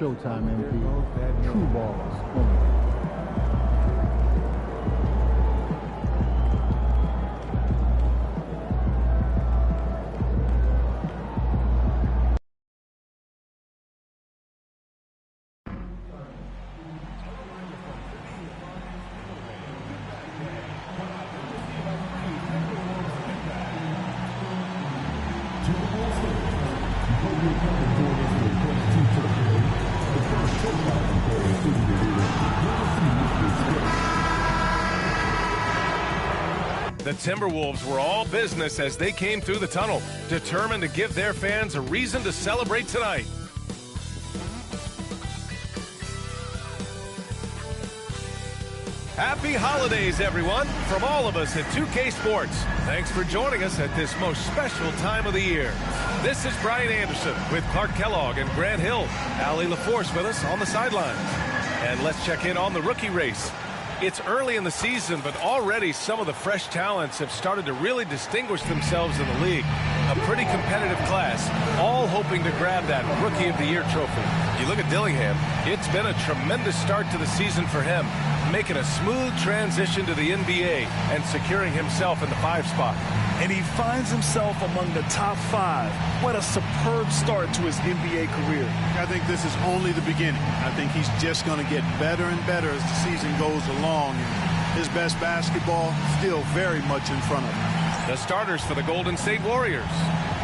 showtime, MP. True balls only. The Timberwolves were all business as they came through the tunnel, determined to give their fans a reason to celebrate tonight. Happy holidays, everyone, from all of us at 2K Sports. Thanks for joining us at this most special time of the year. This is Brian Anderson with Clark Kellogg and Grant Hill. Allie LaForce with us on the sidelines. And let's check in on the rookie race. It's early in the season, but already some of the fresh talents have started to really distinguish themselves in the league. A pretty competitive class, all hoping to grab that Rookie of the Year trophy. You look at Dillingham, it's been a tremendous start to the season for him, making a smooth transition to the NBA and securing himself in the 5 spot. And he finds himself among the top 5. What a superb start to his NBA career. I think this is only the beginning. I think he's just going to get better and better as the season goes along. And his best basketball still very much in front of him. The starters for the Golden State Warriors.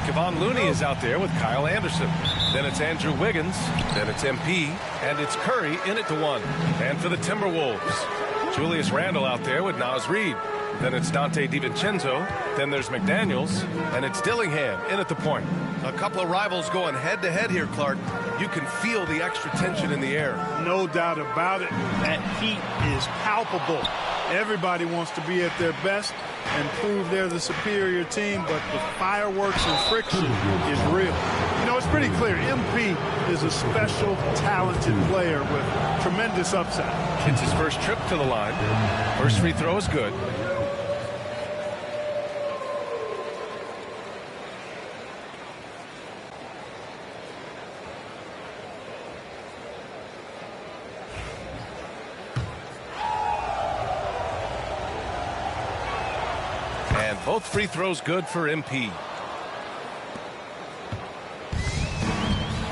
Kevon Looney is out there with Kyle Anderson. Then it's Andrew Wiggins. Then it's MP. And it's Curry in at the 1. And for the Timberwolves, Julius Randle out there with Naz Reid. Then it's Dante DiVincenzo. Then there's McDaniels. And it's Dillingham in at the point. A couple of rivals going head-to-head here, Clark. You can feel the extra tension in the air. No doubt about it. That heat is palpable. Everybody wants to be at their best and prove they're the superior team, but the fireworks and friction is real. You know, it's pretty clear. MP is a special, talented player with tremendous upside. It's his first trip to the line. First free throw is good. And both free throws good for MP.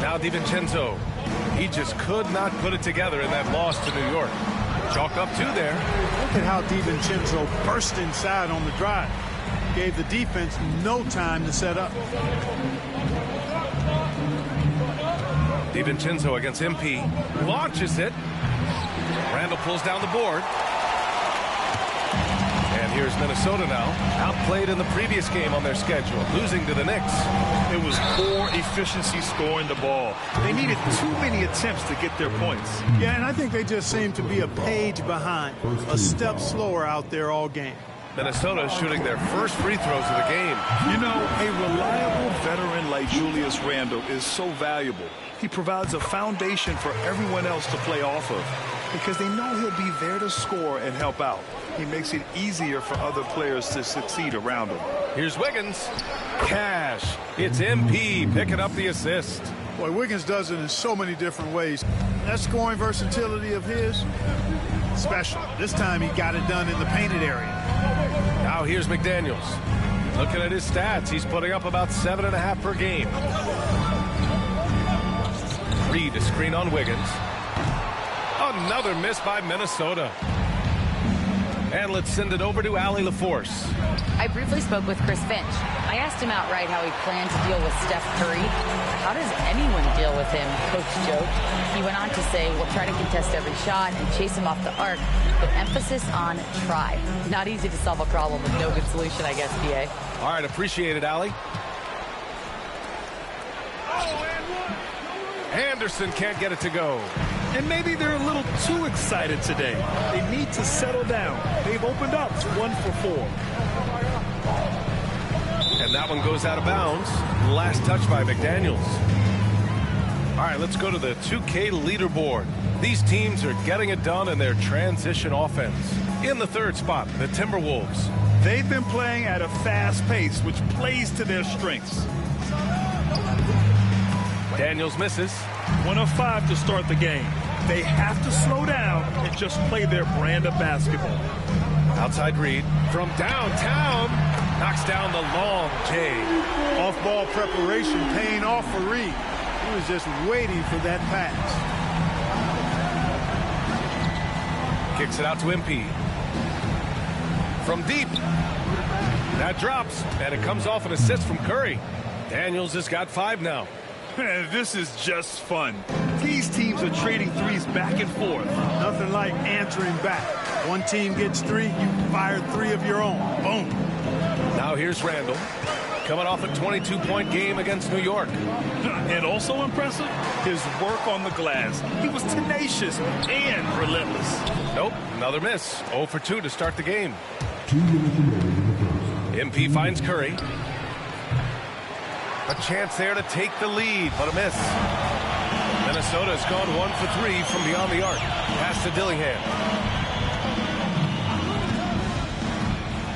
Now DiVincenzo. He just could not put it together in that loss to New York. Chalk up 2 there. Look at how DiVincenzo burst inside on the drive. Gave the defense no time to set up. DiVincenzo against MP. Launches it. Randle pulls down the board. And here's Minnesota now. Outplayed in the previous game on their schedule, losing to the Knicks. It was poor efficiency scoring the ball. They needed too many attempts to get their points. Yeah, and I think they just seem to be a page behind, a step slower out there all game. Minnesota shooting their first free throws of the game. You know, a reliable veteran like Julius Randle is so valuable. He provides a foundation for everyone else to play off of because they know he'll be there to score and help out. He makes it easier for other players to succeed around him. Here's Wiggins. Cash. It's MP picking up the assist. Boy, Wiggins does it in so many different ways. That scoring versatility of his, special. This time he got it done in the painted area. Now here's McDaniels. Looking at his stats, he's putting up about 7.5 per game. Reed to screen on Wiggins. Another miss by Minnesota. And let's send it over to Allie LaForce. I briefly spoke with Chris Finch. I asked him outright how he planned to deal with Steph Curry. How does anyone deal with him? Coach joked. He went on to say, we'll try to contest every shot and chase him off the arc, but emphasis on try. Not easy to solve a problem with no good solution, I guess, PA. All right, appreciate it, Allie. Anderson can't get it to go. And maybe they're a little too excited today. They need to settle down. They've opened up 1 for 4. And that one goes out of bounds. Last touch by McDaniels. All right, let's go to the 2K leaderboard. These teams are getting it done in their transition offense. In the 3rd spot, the Timberwolves. They've been playing at a fast pace, which plays to their strengths. Daniels misses. 1 of 5 to start the game. They have to slow down and just play their brand of basketball. Outside Reed from downtown. Knocks down the long J. Off-ball preparation paying off for Reed. He was just waiting for that pass. Kicks it out to MP. From deep. That drops, and it comes off an assist from Curry. Daniels has got 5 now. This is just fun. These teams are trading threes back and forth. Nothing like answering back. One team gets 3, you fire 3 of your own. Boom. Now here's Randall. Coming off a 22-point game against New York. And also impressive, his work on the glass. He was tenacious and relentless. Nope, another miss. 0 for 2 to start the game. 2 minutes remaining in the first. MP finds Curry. A chance there to take the lead, but a miss. Minnesota's gone 1 for 3 from beyond the arc. Pass to Dillingham.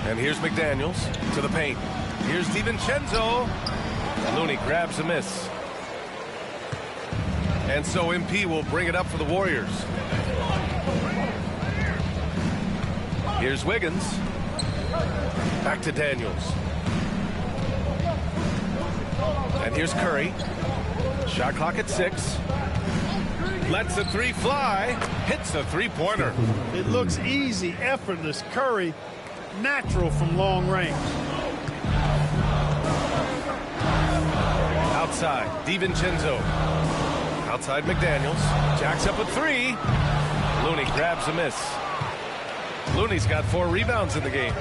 And here's McDaniels to the paint. Here's DiVincenzo. Looney grabs a miss. And so MP will bring it up for the Warriors. Here's Wiggins. Back to Daniels. And here's Curry. Shot clock at 6. Lets a 3 fly. Hits a 3-pointer. It looks easy, effortless. Curry, natural from long range. Outside, DiVincenzo. Outside McDaniels. Jacks up a 3. Looney grabs a miss. Looney's got 4 rebounds in the game.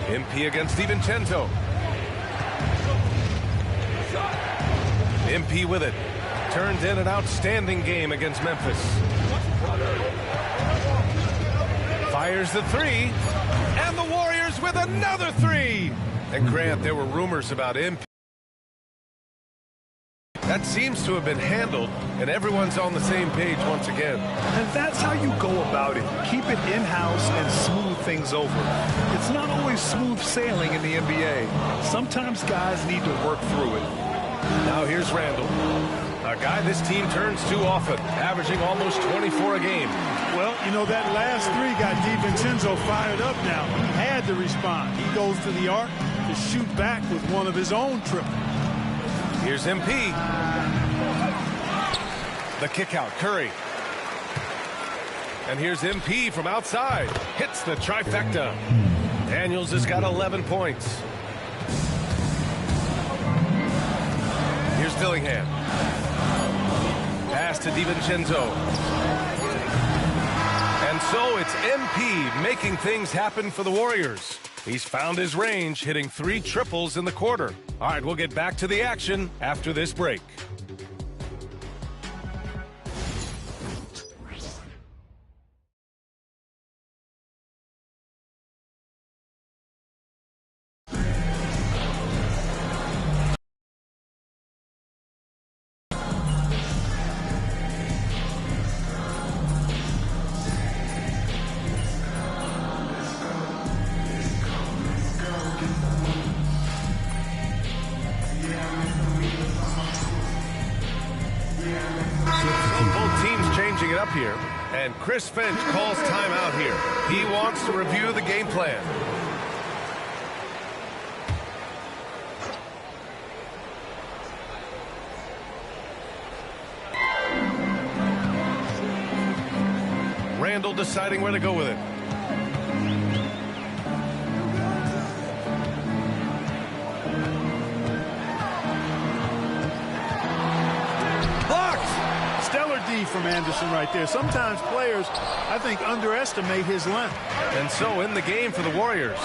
MP against DiVincenzo. MP with it. Turned in an outstanding game against Memphis. Fires the 3. And the Warriors with another 3. And Grant, there were rumors about MP. That seems to have been handled, and everyone's on the same page once again. And that's how you go about it. Keep it in-house and smooth things over. It's not always smooth sailing in the NBA. Sometimes guys need to work through it. Now here's Randall, a guy this team turns to often, averaging almost 24 a game. Well, you know, that last 3 got DiVincenzo fired up now. He had to respond. He goes to the arc to shoot back with one of his own triples. Here's MP. The kick out, Curry. And here's MP from outside. Hits the trifecta. Daniels has got 11 points. Here's Dillingham. Pass to DiVincenzo. And so it's MP making things happen for the Warriors. He's found his range, hitting 3 triples in the quarter. All right, we'll get back to the action after this break. Here, and Chris Finch calls timeout here. He wants to review the game plan. Randall deciding where to go with it. From Anderson right there. Sometimes players, I think, underestimate his length. And so in the game for the Warriors,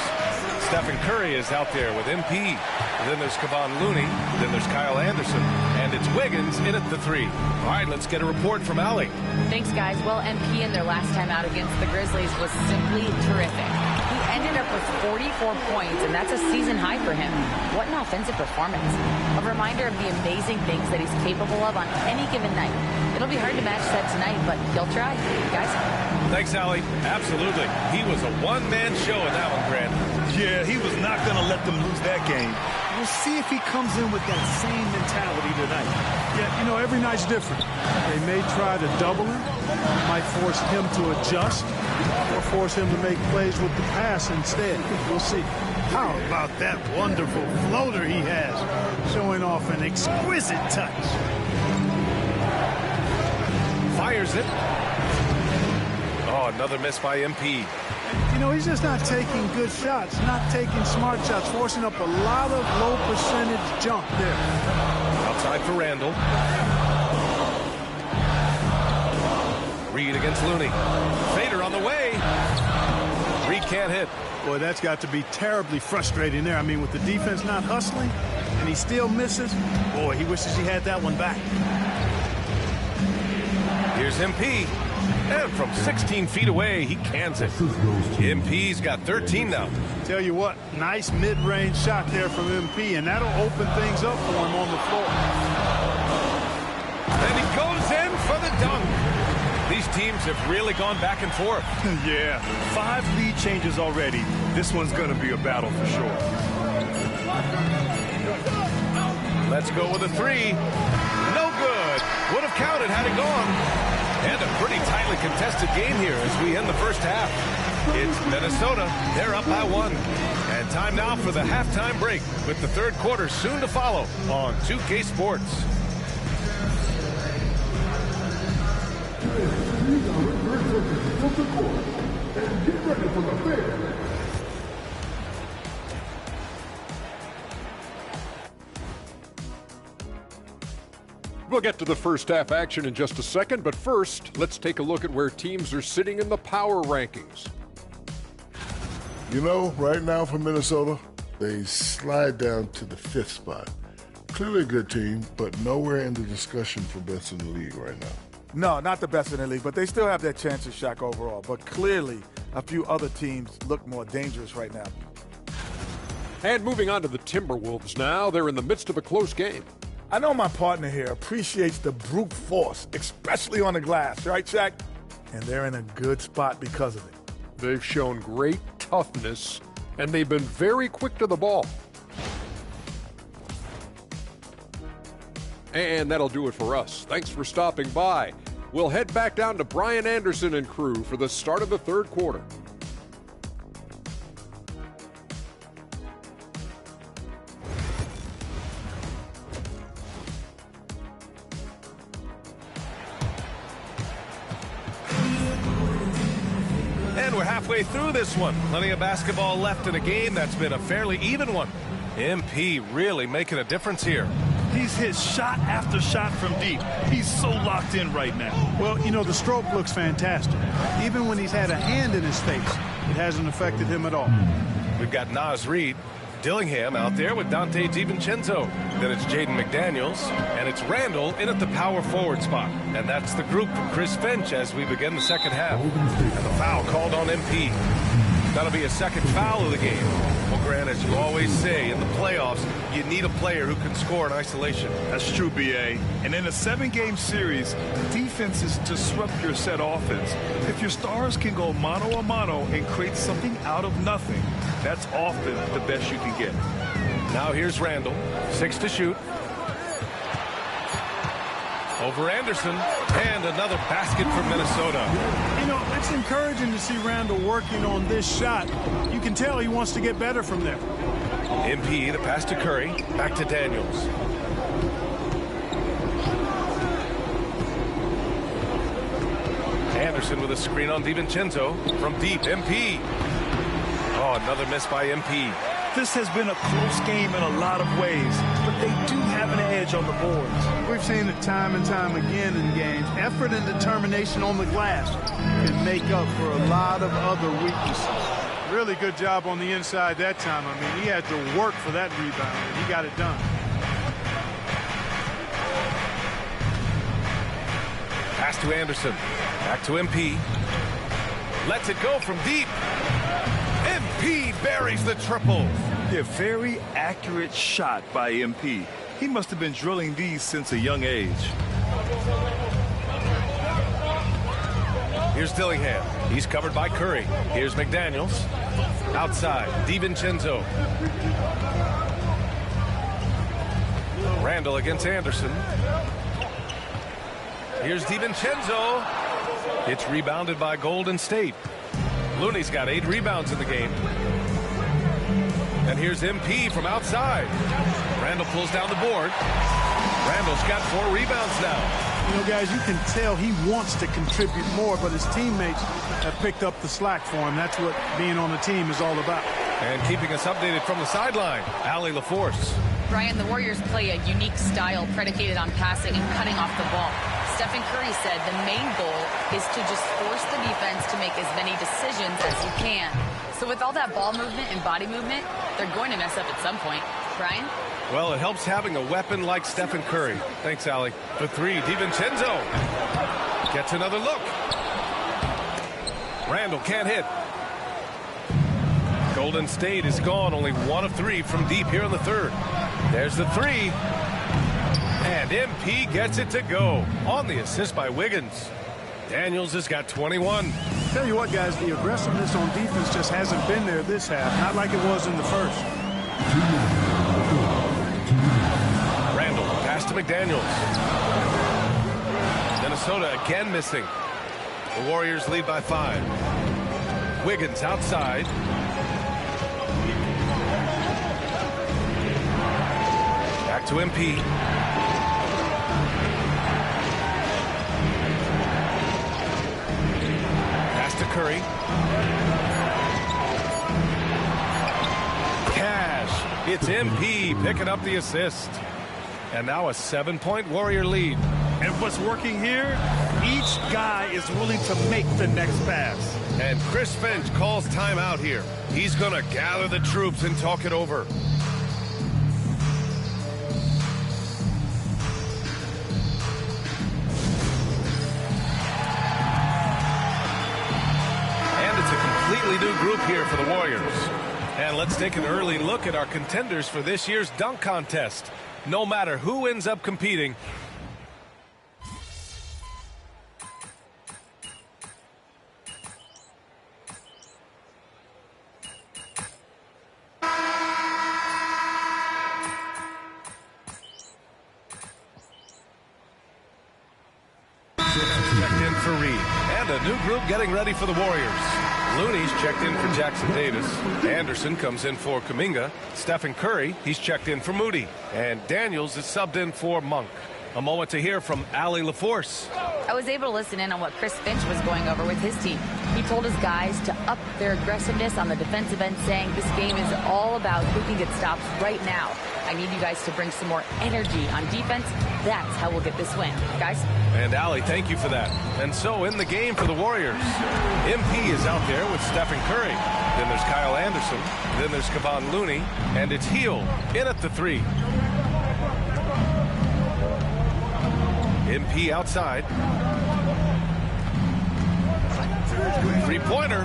Stephen Curry is out there with MP. And then there's Kevon Looney. Then there's Kyle Anderson. And it's Wiggins in at the 3. All right, let's get a report from Allie. Thanks, guys. Well, MP in their last time out against the Grizzlies was simply terrific. He ended up with 44 points, and that's a season high for him. What an offensive performance. A reminder of the amazing things that he's capable of on any given night. It'll be hard to match that tonight, but he'll try. Guys? Thanks, Allie. Absolutely. He was a one-man show in that one, Grant. Yeah, he was not going to let them lose that game. We'll see if he comes in with that same mentality tonight. Yeah, you know, every night's different. They may try to double him, might force him to adjust, or force him to make plays with the pass instead. We'll see. How about that wonderful floater he has, showing off an exquisite touch. Fires it. Oh, another miss by MP. You know, he's just not taking good shots, not taking smart shots, forcing up a lot of low percentage jump there. Outside for Randall. Reed against Looney. Fader on the way. Reed can't hit. Boy, that's got to be terribly frustrating there. I mean, with the defense not hustling, and he still misses, boy, he wishes he had that one back. Here's MP. And from 16 feet away, he cans it. MP's got 13 now. Tell you what, nice mid-range shot there from MP, and that'll open things up for him on the floor. And he goes in for the dunk. These teams have really gone back and forth. Yeah, 5 lead changes already. This one's going to be a battle for sure. Let's go with a 3. No good. Would have counted had it gone. And a pretty tightly contested game here as we end the first half. It's Minnesota. They're up by 1. And time now for the halftime break with the third quarter soon to follow on 2K Sports. We'll get to the first half action in just a second, but first, let's take a look at where teams are sitting in the power rankings. You know, right now for Minnesota, they slide down to the 5th spot. Clearly a good team, but nowhere in the discussion for best in the league right now. No, not the best in the league, but they still have their chances, Shaq, overall. But clearly, a few other teams look more dangerous right now. And moving on to the Timberwolves now, they're in the midst of a close game. I know my partner here appreciates the brute force, especially on the glass, right, Shaq? And they're in a good spot because of it. They've shown great toughness, and they've been very quick to the ball. And that'll do it for us. Thanks for stopping by. We'll head back down to Brian Anderson and crew for the start of the third quarter. And we're halfway through this one. Plenty of basketball left in a game that's been a fairly even one. MP really making a difference here. He's hit shot after shot from deep. He's so locked in right now. Well, you know, the stroke looks fantastic. Even when he's had a hand in his face, it hasn't affected him at all. We've got Naz Reid, Dillingham out there with Dante DiVincenzo. Then it's Jaden McDaniels, and it's Randall in at the power forward spot. And that's the group from Chris Finch as we begin the second half. And the foul called on MP. That'll be a second foul of the game. Well, Grant, as you always say, in the playoffs, you need a player who can score in isolation. That's true, B.A. And in a 7-game series, defenses disrupt your set offense. If your stars can go mano-a-mano and create something out of nothing, that's often the best you can get. Now here's Randall, 6 to shoot. Over Anderson, and another basket for Minnesota. You know, it's encouraging to see Randall working on this shot. You can tell he wants to get better from there. MP, the pass to Curry, back to Daniels. Anderson with a screen on DiVincenzo from deep. MP. Oh, another miss by MP. This has been a close game in a lot of ways, but they do have an edge on the boards. We've seen it time and time again in games. Effort and determination on the glass can make up for a lot of other weaknesses. Really good job on the inside that time. I mean, he had to work for that rebound, and he got it done. Pass to Anderson. Back to MP. Lets it go from deep. MP buries the triple. A very accurate shot by MP. He must have been drilling these since a young age. Here's Dillingham. He's covered by Curry. Here's McDaniels. Outside, DiVincenzo. Randall against Anderson. Here's DiVincenzo. It's rebounded by Golden State. Looney's got 8 rebounds in the game. And here's MP from outside. Randall pulls down the board. Randall's got 4 rebounds now. You know, guys, you can tell he wants to contribute more, but his teammates have picked up the slack for him. That's what being on the team is all about. And keeping us updated from the sideline, Allie LaForce. Brian, the Warriors play a unique style predicated on passing and cutting off the ball. Stephen Curry said the main goal is to just force the defense to make as many decisions as you can. So with all that ball movement and body movement, they're going to mess up at some point. Brian? Well, it helps having a weapon like Stephen Curry. Thanks, Allie. For 3, DiVincenzo gets another look. Randall can't hit. Golden State is gone, only 1 of 3 from deep here in the third. There's the 3. And MP gets it to go on the assist by Wiggins. Daniels has got 21. Tell you what, guys, the aggressiveness on defense just hasn't been there this half. Not like it was in the first. Randall pass to McDaniels. Minnesota again missing. The Warriors lead by 5. Wiggins outside. Back to MP. Pass to Curry. Cash. It's MP picking up the assist. And now a 7-point Warrior lead. And what's working here, each guy is willing to make the next pass. And Chris Finch calls timeout here. He's going to gather the troops and talk it over. And it's a completely new group here for the Warriors. And let's take an early look at our contenders for this year's dunk contest. No matter who ends up competing, checked in for Reed. And a new group getting ready for the Warriors. Looney's checked in for Jackson Davis. Anderson comes in for Kuminga. Stephen Curry, he's checked in for Moody. And Daniels is subbed in for Monk. A moment to hear from Allie LaForce. I was able to listen in on what Chris Finch was going over with his team. He told his guys to up their aggressiveness on the defensive end, saying this game is all about who can get stops right now. I need you guys to bring some more energy on defense. That's how we'll get this win. Guys? And Allie, thank you for that. And so in the game for the Warriors, MP is out there with Stephen Curry. Then there's Kyle Anderson. Then there's Kevon Looney. And it's Hield in at the 3. MP outside. 3-pointer.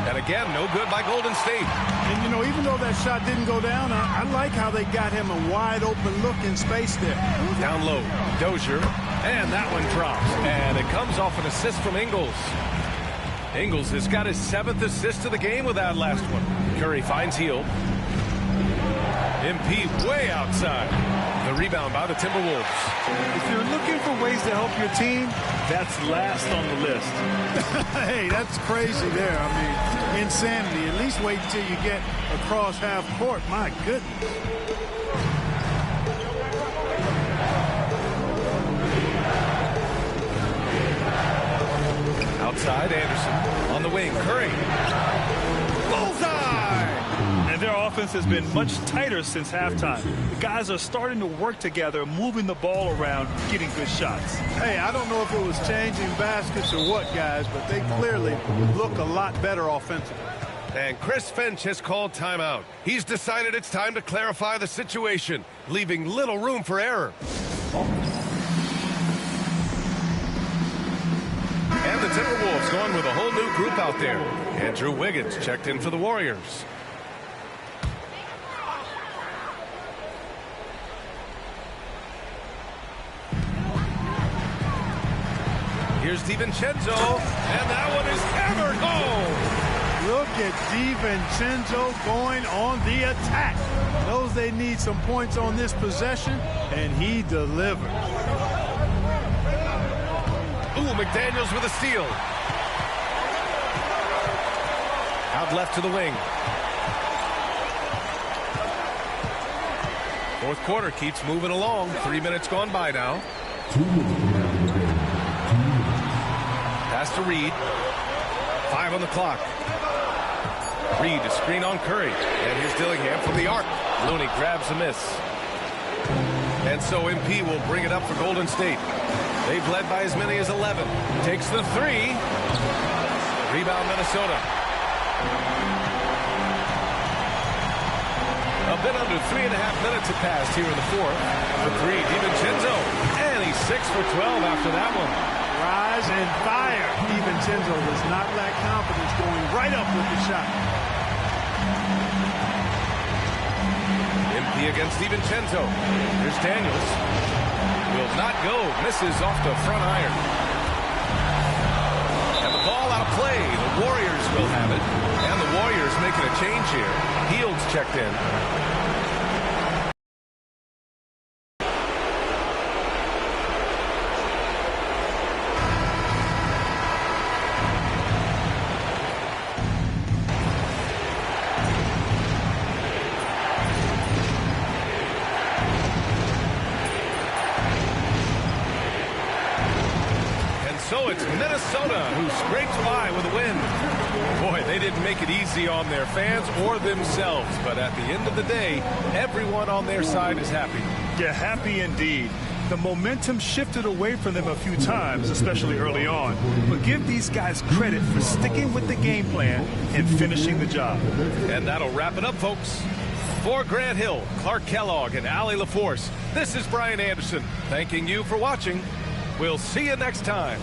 And again, no good by Golden State. And, you know, even though that shot didn't go down, I like how they got him a wide open look in space there. Down low, Dozier. And that one drops. And it comes off an assist from Ingles. Ingles has got his 7th assist of the game with that last one. Curry finds Hield. MP way outside. The rebound by the Timberwolves. If you're looking for ways to help your team, that's last on the list. Hey, that's crazy there. I mean, insanity. At least wait until you get across half court. My goodness. Outside, Anderson. On the wing, Curry. Bullseye! And their offense has been much tighter since halftime. The guys are starting to work together, moving the ball around, getting good shots. Hey, I don't know if it was changing baskets or what, guys, but they clearly look a lot better offensively. And Chris Finch has called timeout. He's decided it's time to clarify the situation, leaving little room for error. And the Timberwolves going with a whole new group out there. Andrew Wiggins checked in for the Warriors. Here's DiVincenzo, and that one is hammered home. Look at DiVincenzo going on the attack. Knows they need some points on this possession, and he delivers. Ooh, McDaniels with a steal. Out left to the wing. Fourth quarter keeps moving along. 3 minutes gone by now. Pass to Reed. 5 on the clock. Reed to screen on Curry. And here's Dillingham from the arc. Looney grabs a miss. And so MP will bring it up for Golden State. They've led by as many as 11. Takes the 3. Rebound Minnesota. A bit under 3.5 minutes have passed here in the fourth. For 3, DiVincenzo. And he's 6 for 12 after that one. Rise and fire. DiVincenzo does not lack confidence, going right up with the shot. MP against DiVincenzo. Here's Daniels. Will not go. Misses off the front iron. And the ball out of play. The Warriors will have it. And the Warriors making a change here. Hields checked in. So it's Minnesota who scrapes by with a win. Boy, they didn't make it easy on their fans or themselves. But at the end of the day, everyone on their side is happy. Yeah, happy indeed. The momentum shifted away from them a few times, especially early on. But give these guys credit for sticking with the game plan and finishing the job. And that'll wrap it up, folks. For Grant Hill, Clark Kellogg, and Allie LaForce, this is Brian Anderson thanking you for watching. We'll see you next time.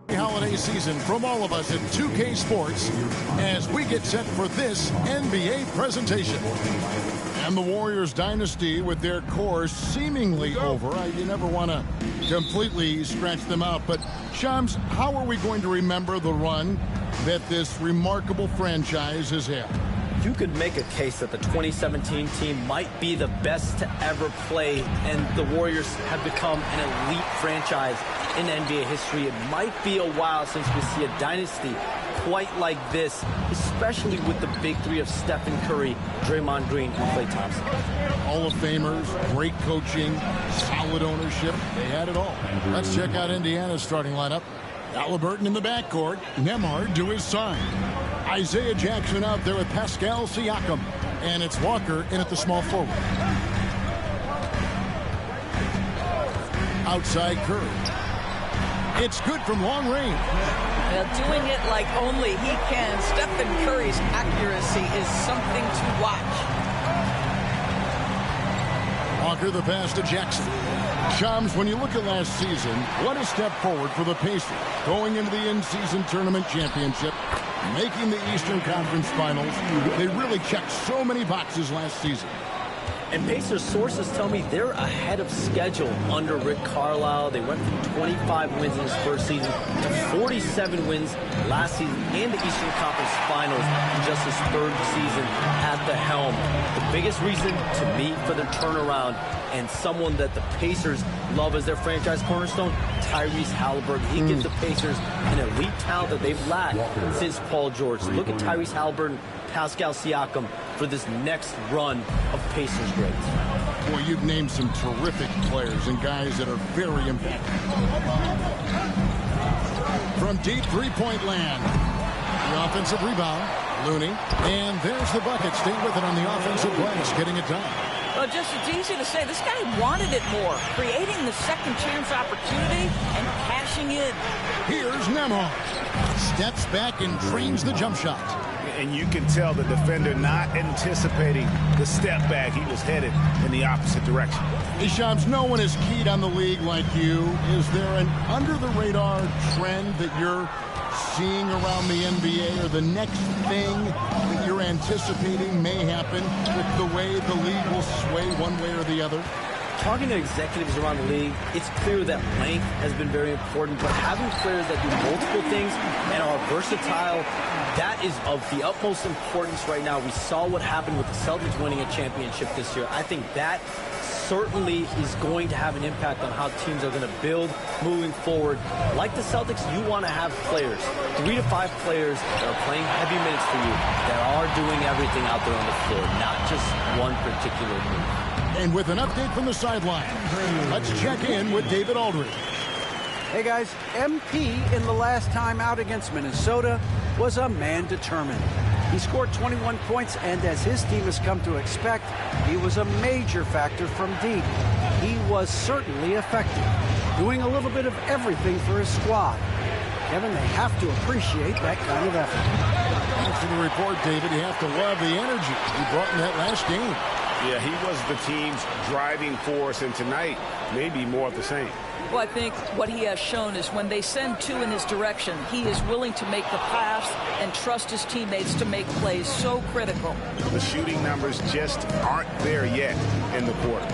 Holiday season from all of us at 2K Sports as we get set for this NBA presentation. And the Warriors dynasty with their core seemingly over. You never want to completely scratch them out. But, Shams, how are we going to remember the run that this remarkable franchise has had? You could make a case that the 2017 team might be the best to ever play, and the Warriors have become an elite franchise in NBA history. It might be a while since we see a dynasty quite like this, especially with the big three of Stephen Curry, Draymond Green, and Klay Thompson. Hall of Famers, great coaching, solid ownership. They had it all. Let's check out Indiana's starting lineup. Halliburton in the backcourt. Nembhard to his side. Isaiah Jackson out there with Pascal Siakam. And it's Walker in at the small forward. Outside Curry. It's good from long range. Doing it like only he can. Stephen Curry's accuracy is something to watch. Walker the pass to Jackson. Shams, when you look at last season, what a step forward for the Pacers. Going into the in-season tournament championship, making the Eastern Conference Finals. They really checked so many boxes last season. And Pacers sources tell me they're ahead of schedule under Rick Carlisle. They went from 25 wins in his first season to 47 wins last season and the Eastern Conference Finals in just his third season at the helm. The biggest reason to me for their turnaround, and someone that the Pacers love as their franchise cornerstone, Tyrese Halliburton. He gives the Pacers an elite talent that they've lacked since Paul George. Look at Tyrese Halliburton, Pascal Siakam for this next run of Pacers greats. Well, you've named some terrific players and guys that are very impactful. From deep three-point land, the offensive rebound, Looney. And there's the bucket. Stay with it on the offensive glass, getting it done. Well, just it's easy to say this guy wanted it more, creating the second chance opportunity and cashing in. Here's Nembhard. Steps back and trains the jump shot. And you can tell the defender not anticipating the step back. He was headed in the opposite direction. Hey, Shams, no one is keyed on the league like you. Is there an under-the-radar trend that you're seeing around the NBA, or the next thing that you're anticipating may happen with the way the league will sway one way or the other? Talking to executives around the league, it's clear that length has been very important, but having players that do multiple things and are versatile, that is of the utmost importance right now. We saw what happened with the Celtics winning a championship this year. I think that certainly is going to have an impact on how teams are going to build moving forward. Like the Celtics, you want to have players, 3 to 5 players that are playing heavy minutes for you, that are doing everything out there on the floor, not just one particular move. And with an update from the sideline, let's check in with David Aldridge. Hey guys, MP in the last time out against Minnesota was a man determined. He scored 21 points, and as his team has come to expect, he was a major factor from deep. He was certainly effective, doing a little bit of everything for his squad. Kevin, they have to appreciate that kind of effort. Thanks for the report, David. You have to love the energy he brought in that last game. Yeah, he was the team's driving force, and tonight, maybe more of the same. Well, I think what he has shown is when they send 2 in his direction, he is willing to make the pass and trust his teammates to make plays. So critical. The shooting numbers just aren't there yet in the quarter.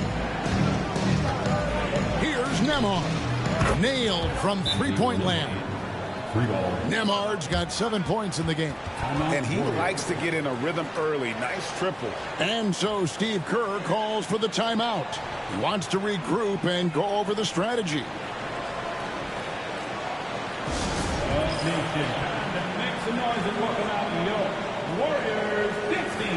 Here's Nembhard. Nailed from three-point land. Nembhard's got 7 points in the game. And he likes to get in a rhythm early. Nice triple. And so Steve Kerr calls for the timeout. He wants to regroup and go over the strategy. Make some noise and welcome out your Warriors 15.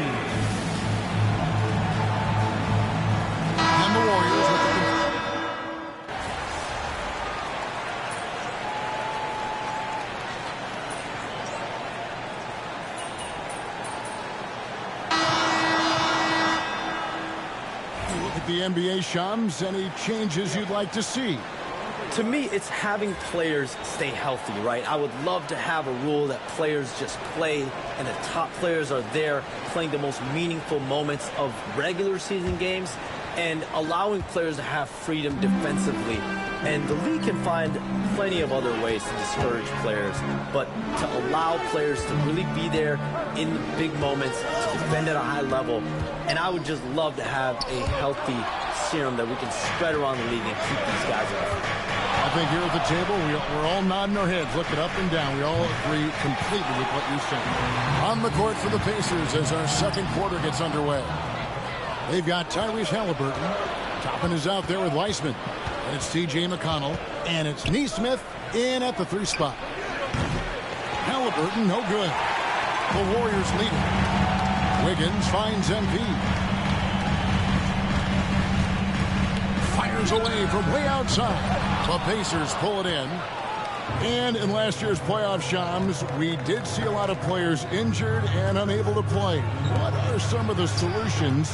And the Warriors with the the NBA, Shams, any changes you'd like to see? To me, it's having players stay healthy, right? I would love to have a rule that players just play and the top players are there playing the most meaningful moments of regular season games and allowing players to have freedom defensively. And the league can find plenty of other ways to discourage players, but to allow players to really be there in the big moments, to defend at a high level. And I would just love to have a healthy serum that we can spread around the league and keep these guys healthy. I think here at the table, we're all nodding our heads, looking up and down. We all agree completely with what you said. On the court for the Pacers as our second quarter gets underway. They've got Tyrese Halliburton. Toppin is out there with Weissman. And it's T.J. McConnell. And it's Nesmith in at the 3 spot. Halliburton, no good. The Warriors lead it. Wiggins finds MP. Fires away from way outside. The Pacers pull it in. And in last year's playoff, Shams, we did see a lot of players injured and unable to play. What are some of the solutions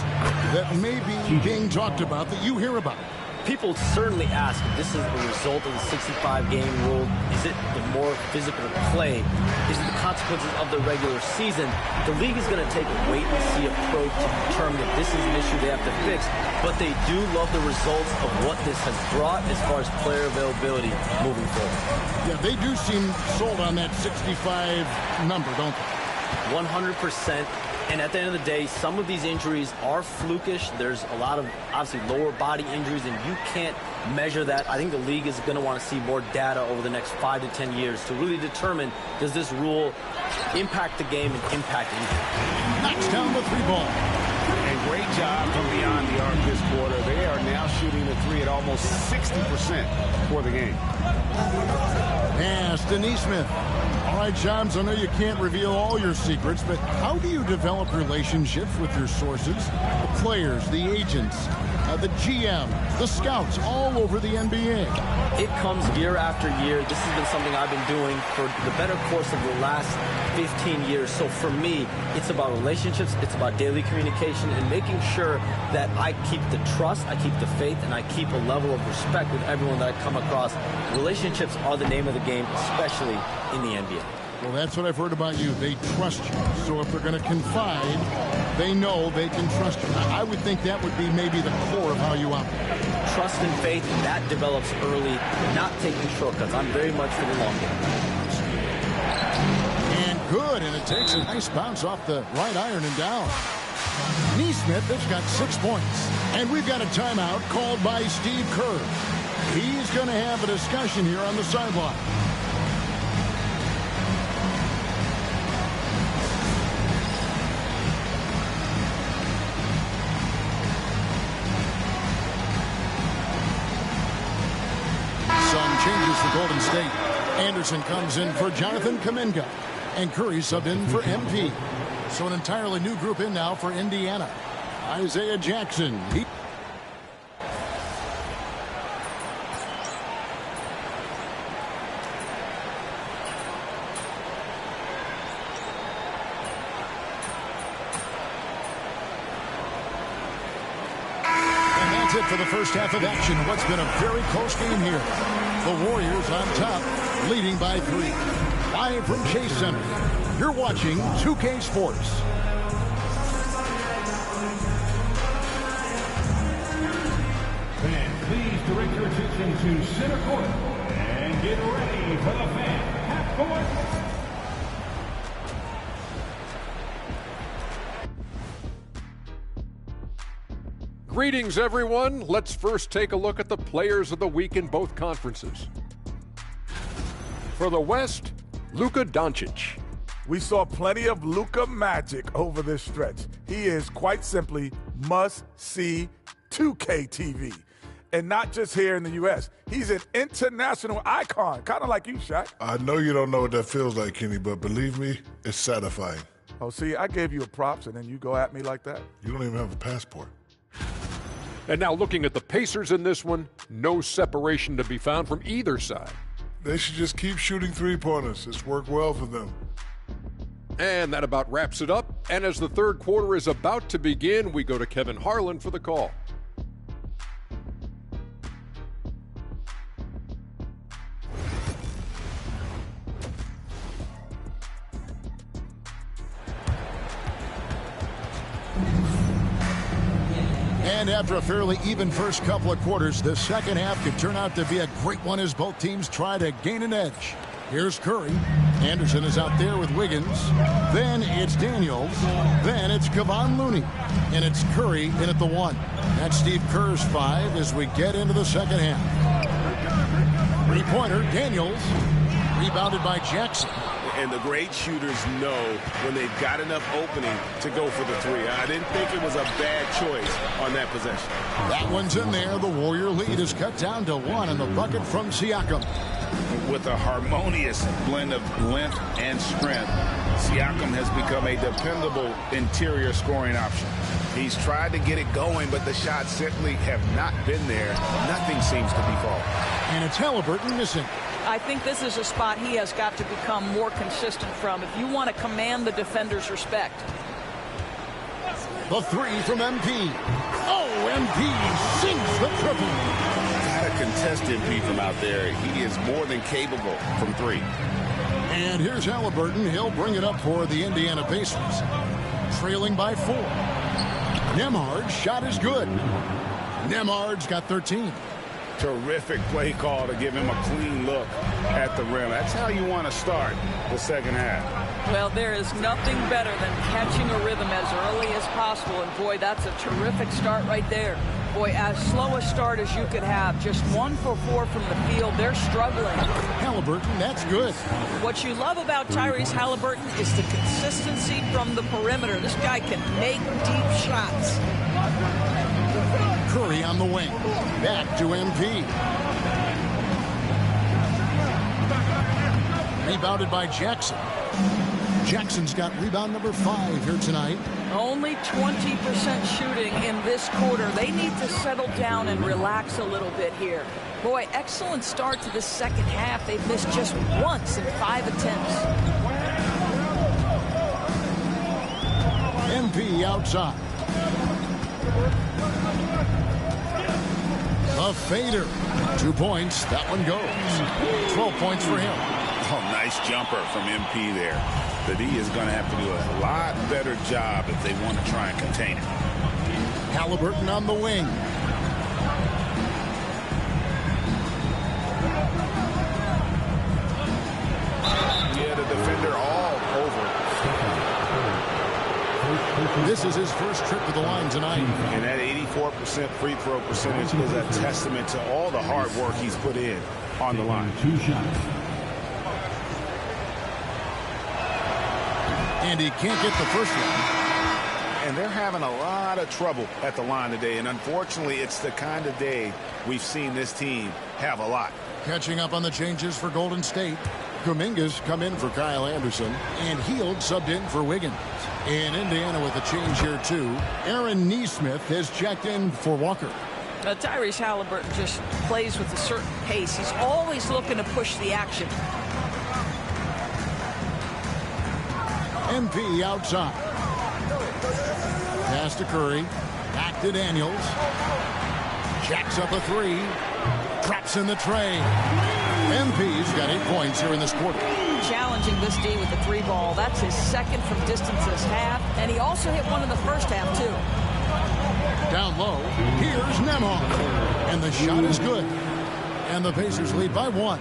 that may be being talked about that you hear about? People certainly ask if this is a result of the 65-game rule. Is it the more physical play? Is it the consequences of the regular season? The league is going to take a wait-and-see approach to determine if this is an issue they have to fix. But they do love the results of what this has brought as far as player availability moving forward. Yeah, they do seem sold on that 65 number, don't they? 100%. And at the end of the day, some of these injuries are flukish. There's a lot of, obviously, lower body injuries, and you can't measure that. I think the league is going to want to see more data over the next 5 to 10 years to really determine, does this rule impact the game and impact injury. Knocks down the 3 ball. A great job from beyond the arc this quarter. They are now shooting the 3 at almost 60% for the game. Pass to Neesmith. All right, Shams, I know you can't reveal all your secrets, but how do you develop relationships with your sources, the players, the agents, the GM, the scouts all over the NBA? It comes year after year. This has been something I've been doing for the better course of the last 15 years. So for me, it's about relationships, it's about daily communication, and making sure that I keep the trust, I keep the faith, and I keep a level of respect with everyone that I come across. Relationships are the name of the game, especially in the NBA. Well, that's what I've heard about you. They trust you. So if they're going to confide, they know they can trust you. I would think that would be maybe the core of how you operate. Trust and faith, that develops early, not taking shortcuts. I'm very much for the long game. And good, and it takes a nice bounce off the right iron and down. Neesmith has got 6 points. And we've got a timeout called by Steve Kerr. He's going to have a discussion here on the sideline. Changes for Golden State. Anderson comes in for Jonathan Kuminga. And Curry subbed in for MP. So an entirely new group in now for Indiana. Isaiah Jackson. It for the first half of action. What's been a very close game here. The Warriors on top, leading by 3. Live from Chase Center. You're watching 2K Sports. Fans, please direct your attention to center court and get ready for the fan half court. Greetings, everyone. Let's first take a look at the players of the week in both conferences. For the West, Luka Doncic. We saw plenty of Luka magic over this stretch. He is quite simply must-see 2K TV. And not just here in the U.S. He's an international icon, kind of like you, Shaq. I know you don't know what that feels like, Kenny, but believe me, it's satisfying. Oh, see, I gave you a props, and then you go at me like that? You don't even have a passport. And now looking at the Pacers in this one, no separation to be found from either side. They should just keep shooting 3-pointers. It's worked well for them. And that about wraps it up. And as the third quarter is about to begin, we go to Kevin Harlan for the call. And after a fairly even first couple of quarters, the second half could turn out to be a great one as both teams try to gain an edge. Here's Curry. Anderson is out there with Wiggins. Then it's Daniels. Then it's Kevon Looney. And it's Curry in at the 1. That's Steve Kerr's 5 as we get into the second half. 3-pointer, Daniels. Rebounded by Jackson. And the great shooters know when they've got enough opening to go for the 3. I didn't think it was a bad choice on that possession. That one's in there. The Warrior lead is cut down to 1 and the bucket from Siakam. With a harmonious blend of length and strength, Siakam has become a dependable interior scoring option. He's tried to get it going, but the shots simply have not been there. Nothing seems to be falling. And it's Halliburton missing. I think this is a spot he has got to become more consistent from if you want to command the defender's respect. The three from MP. Oh, MP sinks the triple. Got to contest MP from out there. He is more than capable from three. And here's Halliburton. He'll bring it up for the Indiana Pacers. Trailing by 4. Nembhard's shot is good. Nembhard's got 13. Terrific play call to give him a clean look at the rim. That's how you want to start the second half. Well, there is nothing better than catching a rhythm as early as possible. And, boy, that's a terrific start right there. Boy, as slow a start as you could have. Just 1 for 4 from the field. They're struggling. Halliburton, that's good. What you love about Tyrese Halliburton is the consistency from the perimeter. This guy can make deep shots. Curry on the wing. Back to MP. Rebounded by Jackson. Jackson's got rebound number 5 here tonight. Only 20% shooting in this quarter. They need to settle down and relax a little bit here. Boy, excellent start to the second half. They've missed just once in 5 attempts. MP outside. A fader. 2 points. That one goes. 12 points for him. Oh, nice jumper from MP there. The D is going to have to do a lot better job if they want to try and contain it. Halliburton on the wing. Yeah, the defender all over. This is his first trip to the line tonight. And that 84% free throw percentage is a testament to all the hard work he's put in on the line. 2 shots. And he can't get the first one. And they're having a lot of trouble at the line today. And unfortunately, it's the kind of day we've seen this team have a lot. Catching up on the changes for Golden State. Kuminga's come in for Kyle Anderson. And Hield subbed in for Wiggins. In Indiana with a change here, too. Aaron Nesmith has checked in for Walker. Tyrese Halliburton just plays with a certain pace. He's always looking to push the action. MP outside. Pass to Curry. Back to Daniels. Jacks up a 3. Traps in the tray. MP's got 8 points here in this quarter. Challenging this D with the 3 ball. That's his second from distance this half. And he also hit one in the first half, too. Down low. Here's Nembhard. And the shot is good. And the Pacers lead by 1.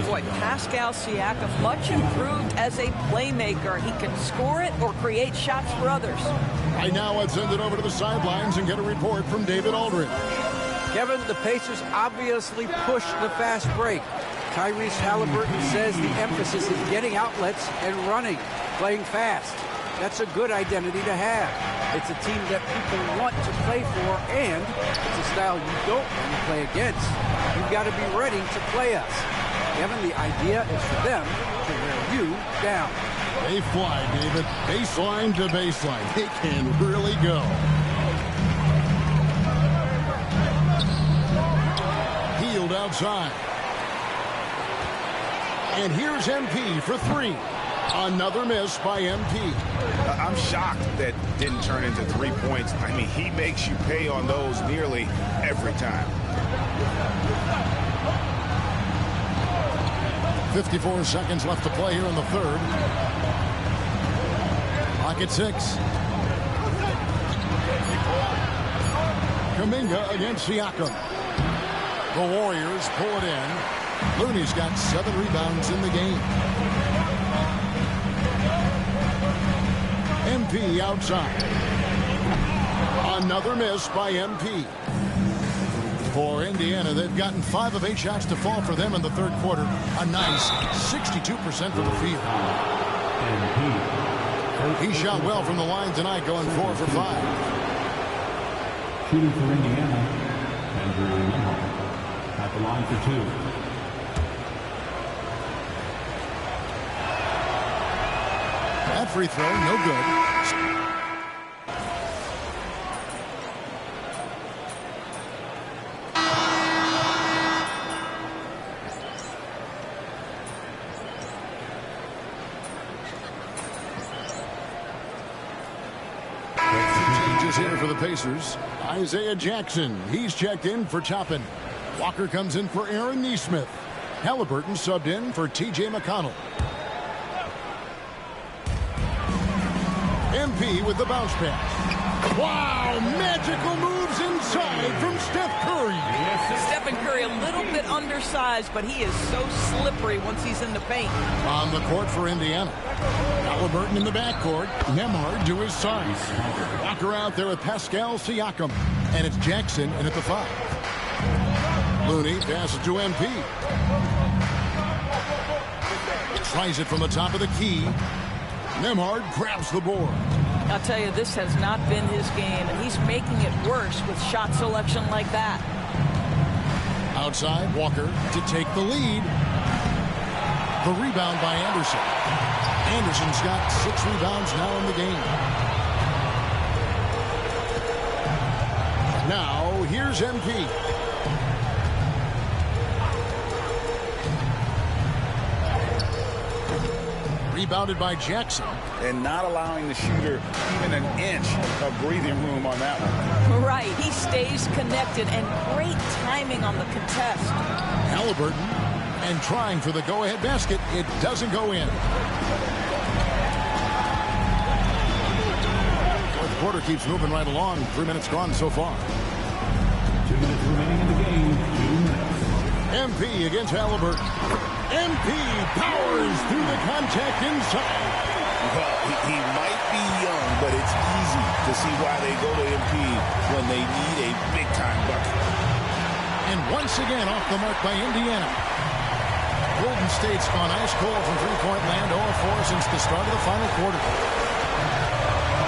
Boy, Pascal Siakam, much improved as a playmaker. He can score it or create shots for others. Right now, let's send it over to the sidelines and get a report from David Aldridge. Kevin, the Pacers obviously pushed the fast break. Tyrese Halliburton says the emphasis is getting outlets and running, playing fast. That's a good identity to have. It's a team that people want to play for, and it's a style you don't want to play against. You've got to be ready to play us. Kevin, the idea is for them to wear you down. They fly, David. Baseline to baseline. They can really go. Hield outside. And here's MP for 3. Another miss by MP. I'm shocked that didn't turn into 3 points. I mean, he makes you pay on those nearly every time. 54 seconds left to play here in the third. Clock at 6. Kuminga against Siakam. The Warriors pull it in. Looney's got 7 rebounds in the game. MP outside. Another miss by MP. For Indiana, they've gotten 5 of 8 shots to fall for them in the third quarter. A nice 62% from the field. He shot well from the line tonight, going 4 for 5. Shooting for Indiana, Andrew Nembhard at the line for 2. That free throw, no good. the Pacers, Isaiah Jackson. He's checked in for Toppin. Walker comes in for Aaron Nesmith. Halliburton subbed in for T.J. McConnell. MP with the bounce pass. Wow, magical moves inside from Steph Curry. Stephen Curry, a little bit undersized, but he is so slippery once he's in the paint. On the court for Indiana. Halliburton in the backcourt. Nembhard to his side. Walker out there with Pascal Siakam. And it's Jackson in at the 5. Looney passes to MP. Tries it from the top of the key. Nembhard grabs the board. I'll tell you, this has not been his game, and he's making it worse with shot selection like that. Outside, Walker to take the lead. The rebound by Anderson. Anderson's got 6 rebounds now in the game. Now, here's MP. Rebounded by Jackson. And not allowing the shooter even an inch of breathing room on that one. Right. He stays connected, and great timing on the contest. Halliburton, and trying for the go-ahead basket. It doesn't go in. Fourth quarter keeps moving right along. 3 minutes gone so far. 2 minutes remaining in the game. 2 minutes. MP against Halliburton. MP powers through the contact inside. Well, he might be young, but it's easy to see why they go to MP when they need a big-time bucket. And once again off the mark by Indiana. Golden State's gone ice cold from three-point land, 0-4 since the start of the final quarter.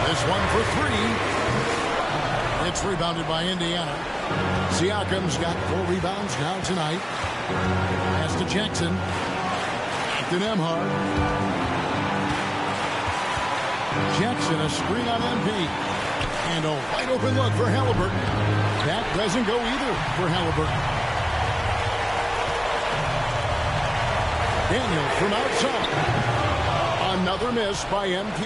This one for 3. It's rebounded by Indiana. Siakam's got 4 rebounds now tonight. Pass to Jackson. Back to Nembhard. Jackson, a screen on MP. And a wide open look for Halliburton. That doesn't go either for Halliburton. Daniel from outside. Another miss by MP.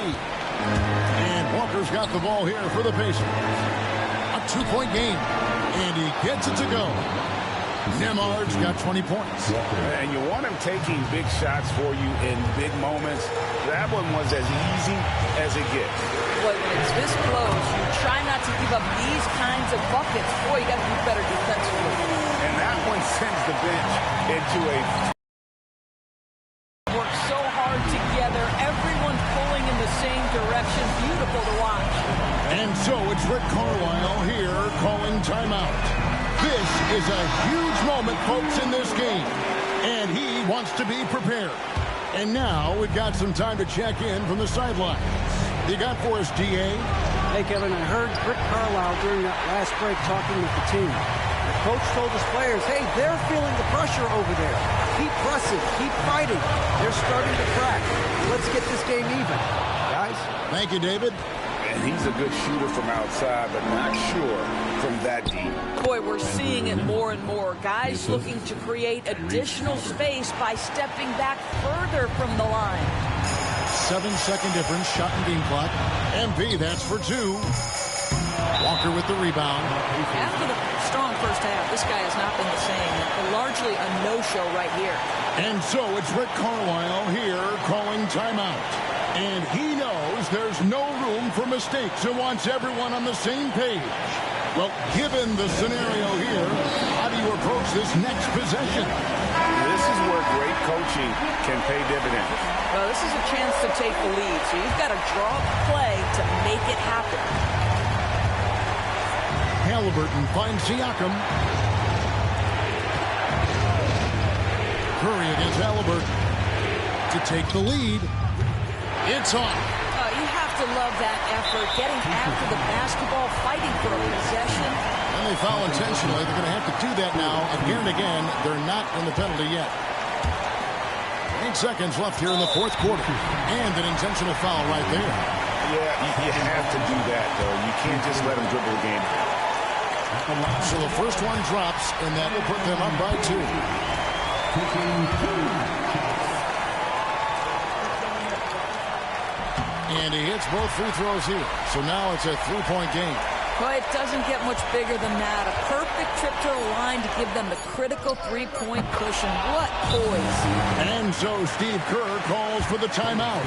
And Walker's got the ball here for the Pacers. A 2-point game. And he gets it to go. Nembhard's got 20 points. And you want him taking big shots for you in big moments. That one was as easy as it gets. Boy, when it's this close, you try not to give up these kinds of buckets. Boy, you got to be better defensively. And that one sends the bench into a... Work so hard together, everyone pulling in the same direction. Beautiful to watch. And so it's Rick Carlisle here calling timeout. This is a huge moment, folks, in this game. And he wants to be prepared. And now we've got some time to check in from the sidelines. You got for us, D.A.? Hey, Kevin, I heard Rick Carlisle during that last break talking with the team. The coach told his players, hey, they're feeling the pressure over there. Keep pressing, keep fighting. They're starting to crack. Let's get this game even. Guys? Thank you, David. And he's a good shooter from outside, but not sure from that deep. Boy, we're seeing it more and more. Guys looking to create additional space by stepping back further from the line. 7-second difference, shot and game clock. MP, that's for 2. Walker with the rebound. After the strong first half, this guy has not been the same. Largely a no-show right here. And so it's Rick Carlisle here calling timeout. And he knows there's no room for mistakes and wants everyone on the same page. Well, given the scenario here, how do you approach this next possession? This is where great coaching can pay dividends. Well, this is a chance to take the lead, so you've got to draw the play to make it happen. Halliburton finds Siakam. Curry against Halliburton to take the lead. It's on. You have to love that effort, getting after the basketball, fighting for a possession. And they foul intentionally. They're going to have to do that now again and again. They're not in the penalty yet. 8 seconds left here in the fourth quarter. And an intentional foul right there. Yeah, you have to do that, though. You can't just let them dribble the game. So the first one drops, and that will put them up by 2. And he hits both free throws here. So now it's a 3-point game. Well, it doesn't get much bigger than that. A perfect trip to the line to give them the critical three-point cushion. What poise. And so Steve Kerr calls for the timeout.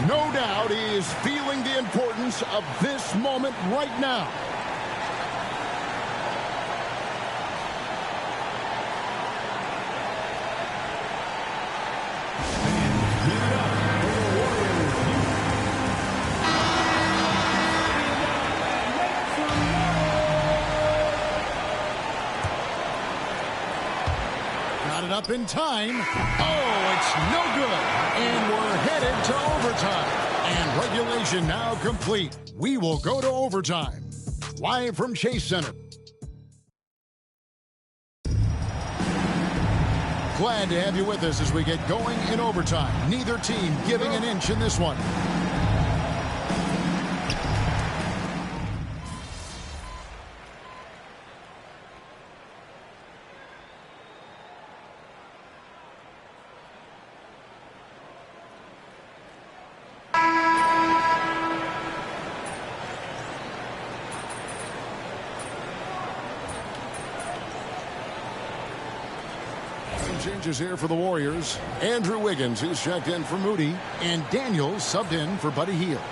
No doubt he is feeling the importance of this moment right now. Up in time. Oh, it's no good. And we're headed to overtime. And regulation now complete. We will go to overtime. Live from Chase Center. Glad to have you with us as we get going in overtime. Neither team giving an inch in this one. Changes here for the Warriors. Andrew Wiggins is checked in for Moody, and Daniels subbed in for Buddy Hield.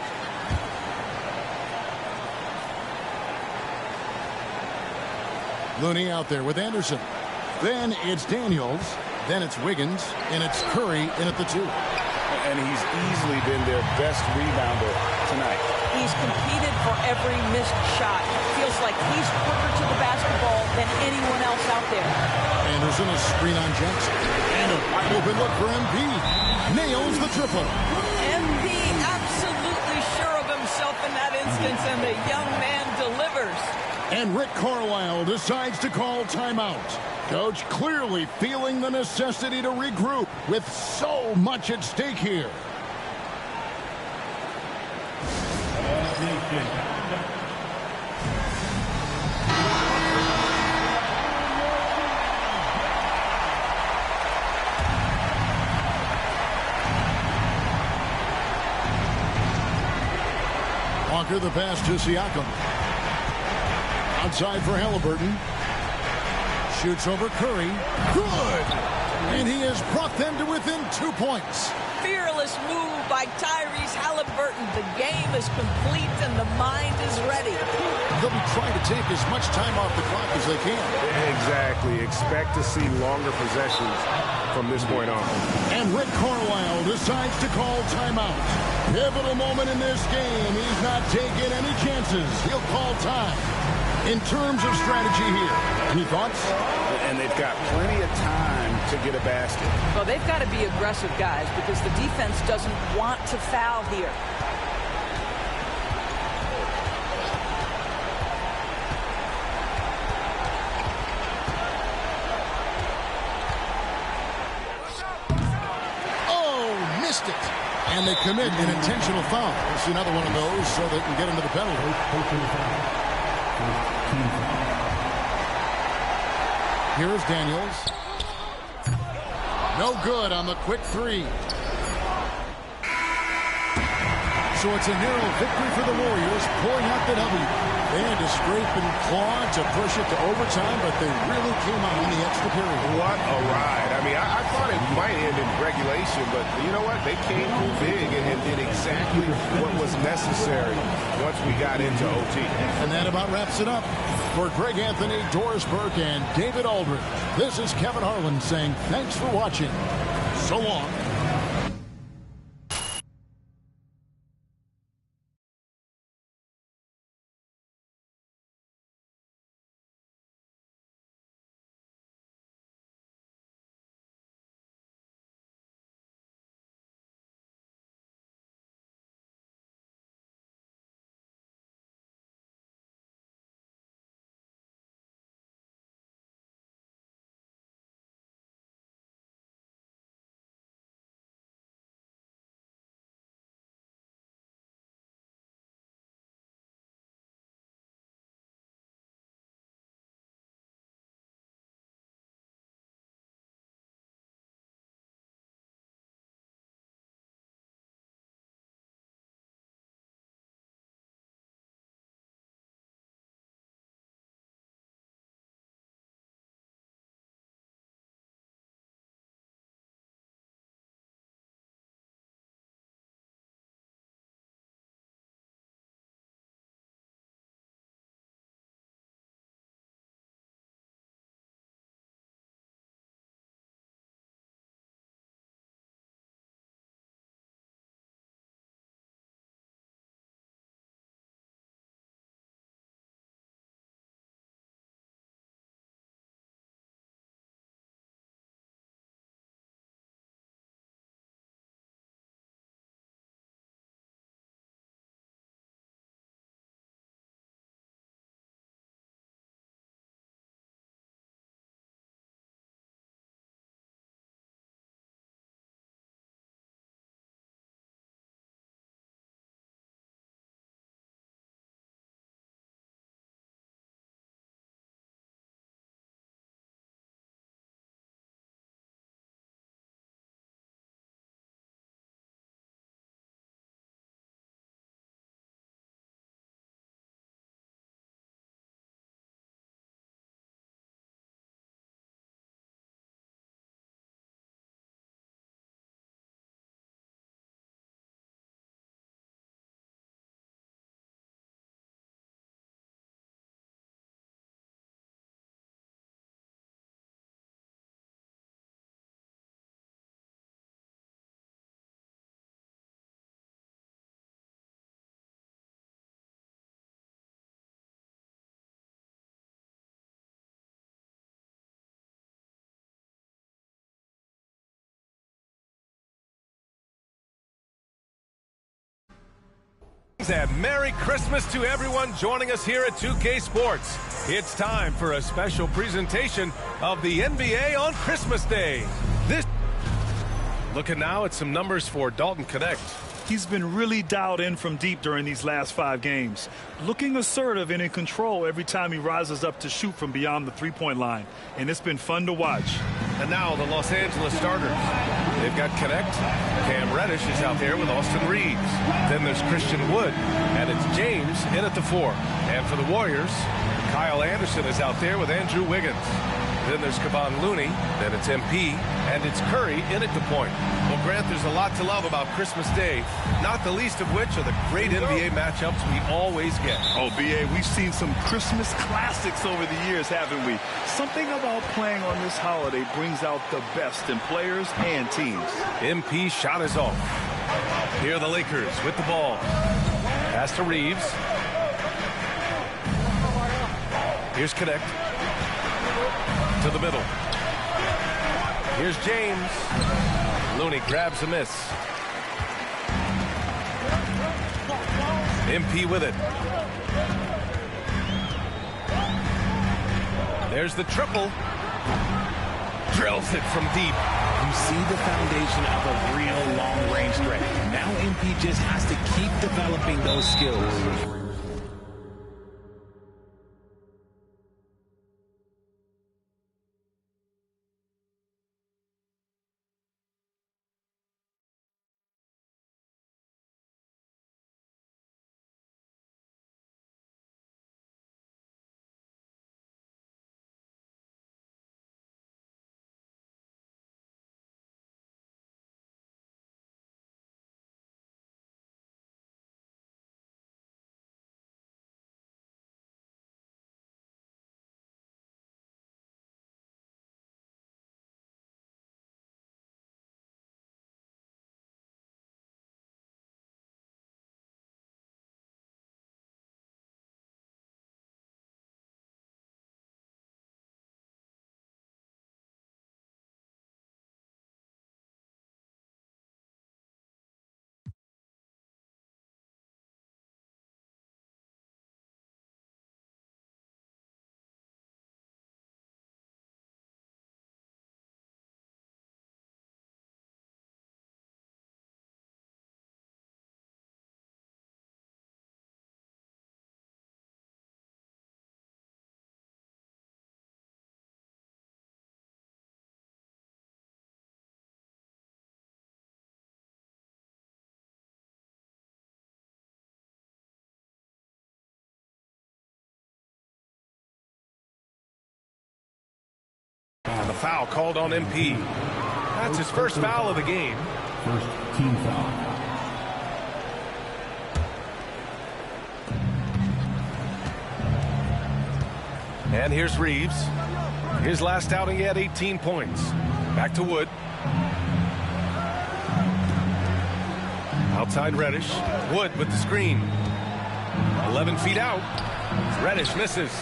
Looney out there with Anderson. Then it's Daniels. Then it's Wiggins, and it's Curry in at the 2. And he's easily been their best rebounder tonight. He's competed for every missed shot. Feels like he's quicker to the basketball than anyone else out there. Anderson is screen on Jackson. And a wide open look for MP. Nails the triple. MP absolutely sure of himself in that instance, and the young man delivers. And Rick Carlisle decides to call timeout. Coach clearly feeling the necessity to regroup with so much at stake here. Walker the pass to Siakam. Outside for Halliburton. Shoots over Curry. Good! And he has brought them to within 2 points. Fearless move by Tyrese Halliburton. The game is complete and the mind is ready. They'll be trying to take as much time off the clock as they can. Exactly. Expect to see longer possessions from this point on. And Rick Carlisle decides to call timeout. Pivotal moment in this game. He's not taking any chances. He'll call time. In terms of strategy here, any thoughts? And they've got plenty of time to get a basket. Well, they've got to be aggressive, guys, because the defense doesn't want to foul here. Oh, missed it. And they commit an intentional foul. We'll see another one of those so they can get into the penalty. Here's Daniels. No good on the quick 3. So it's a narrow victory for the Warriors, pulling out the W. They had to scrape and claw to push it to overtime, but they really came out in the extra period. What a ride. I mean, I thought it might end in regulation, but you know what? They came through big and did exactly what was necessary once we got into OT. And that about wraps it up. For Greg Anthony, Doris Burke, and David Aldridge, this is Kevin Harlan saying thanks for watching. So long. And Merry Christmas to everyone joining us here at 2K Sports. It's time for a special presentation of the NBA on Christmas Day. Looking now at some numbers for Dalton Knecht. He's been really dialed in from deep during these last 5 games. Looking assertive and in control every time he rises up to shoot from beyond the three-point line. And it's been fun to watch. And now the Los Angeles starters. They've got Knecht. Cam Reddish is out there with Austin Reeves. Then there's Christian Wood. And it's James in at the 4. And for the Warriors, Kyle Anderson is out there with Andrew Wiggins. Then there's Kevon Looney, then it's MP, and it's Curry in at the point. Well, Grant, there's a lot to love about Christmas Day, not the least of which are the great NBA matchups we always get. Oh, B.A., we've seen some Christmas classics over the years, haven't we? Something about playing on this holiday brings out the best in players and teams. MP shot is off. Here are the Lakers with the ball. Pass to Reeves. Here's Knecht. To the middle. Here's James. Looney grabs a miss. MP with it. There's the triple. Drills it from deep. You see the foundation of a real long-range threat. Now MP just has to keep developing those skills. And the foul called on MP. That's his first foul of the game. First team foul. And here's Reeves. His last outing, he had 18 points. Back to Wood. Outside Reddish. Wood with the screen. 11 feet out. Reddish misses.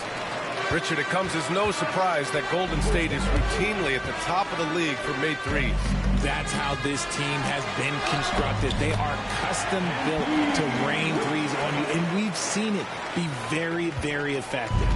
Richard, it comes as no surprise that Golden State is routinely at the top of the league for made threes. That's how this team has been constructed. They are custom built to rain threes on you, and we've seen it be very, very effective.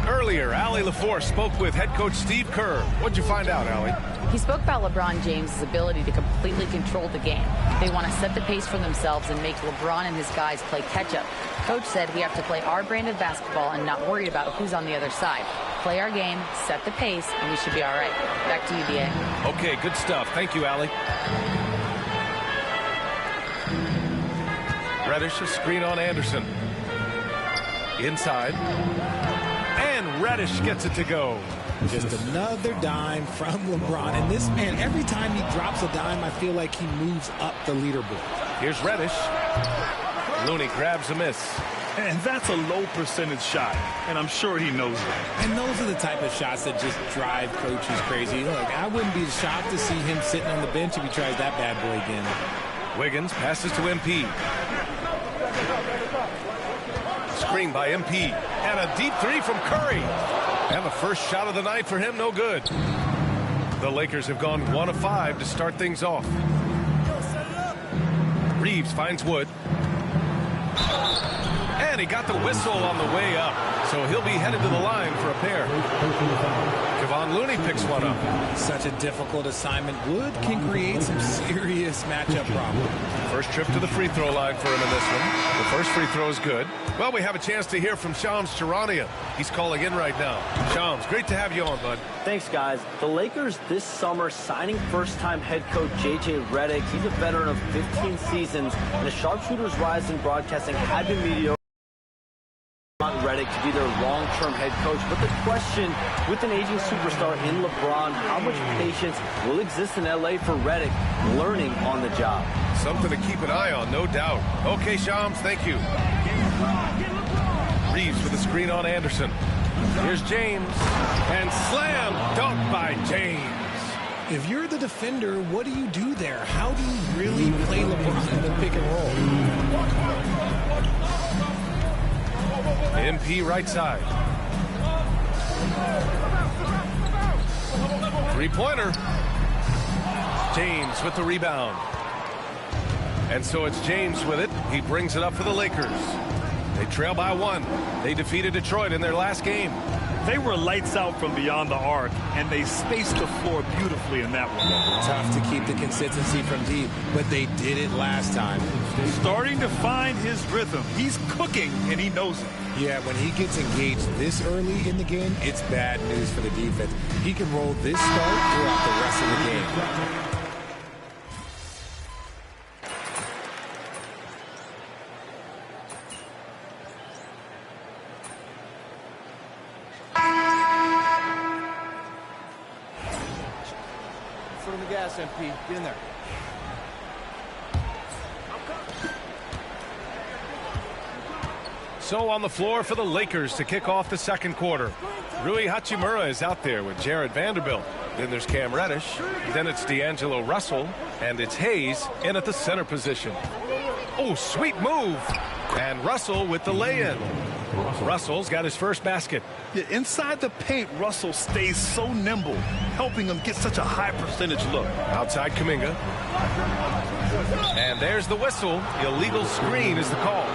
Earlier, Allie LaForce spoke with head coach Steve Kerr. What'd you find out, Allie? He spoke about LeBron James' ability to completely control the game. They want to set the pace for themselves and make LeBron and his guys play catch-up. Coach said we have to play our brand of basketball and not worry about who's on the other side. Play our game, set the pace, and we should be all right. Back to you, B.A. Okay, good stuff. Thank you, Allie. Reddish, a screen on Anderson. Inside. And Reddish gets it to go. Just another dime from LeBron. And this man, every time he drops a dime, I feel like he moves up the leaderboard. Here's Reddish. Looney grabs a miss. And that's a low percentage shot, and I'm sure he knows it. And those are the type of shots that just drive coaches crazy. Look, I wouldn't be shocked to see him sitting on the bench if he tries that bad boy again. Wiggins passes to MP. Screen by MP. And a deep three from Curry. And the first shot of the night for him, no good. The Lakers have gone 1 of 5 to start things off. Reeves finds Wood. And he got the whistle on the way up, so he'll be headed to the line for a pair. Kevon Looney picks one up. Such a difficult assignment. Wood can create some serious matchup problems. First trip to the free throw line for him in this one. The first free throw is good. Well, we have a chance to hear from Shams Charania. He's calling in right now. Shams, great to have you on, bud. Thanks, guys. The Lakers this summer signing first-time head coach J.J. Redick. He's a veteran of 15 seasons, and the sharpshooter's rise in broadcasting had been mediocre. Redick to be their long-term head coach, but the question with an aging superstar in LeBron, how much patience will exist in LA for Redick learning on the job? Something to keep an eye on, no doubt. Okay, Shams, thank you. Reeves with the screen on Anderson. Here's James, and slam dunk by James. If you're the defender, what do you do there? How do you really play LeBron in the pick and roll? MP right side. Three-pointer. James with the rebound. And so it's James with it. He brings it up for the Lakers. They trail by 1. They defeated Detroit in their last game. They were lights out from beyond the arc, and they spaced the floor beautifully in that one. Tough to keep the consistency from deep, but they did it last time. Starting to find his rhythm. He's cooking, and he knows it. Yeah, when he gets engaged this early in the game, it's bad news for the defense. He can roll this start throughout the rest of the game. Foot on the gas, MP. Get in there. So on the floor for the Lakers to kick off the second quarter. Rui Hachimura is out there with Jared Vanderbilt. Then there's Cam Reddish. Then it's D'Angelo Russell. And it's Hayes in at the center position. Oh, sweet move. And Russell with the lay-in. Russell's got his first basket. Yeah, inside the paint, Russell stays so nimble, helping him get such a high percentage look. Outside Kuminga. And there's the whistle. Illegal screen is the call.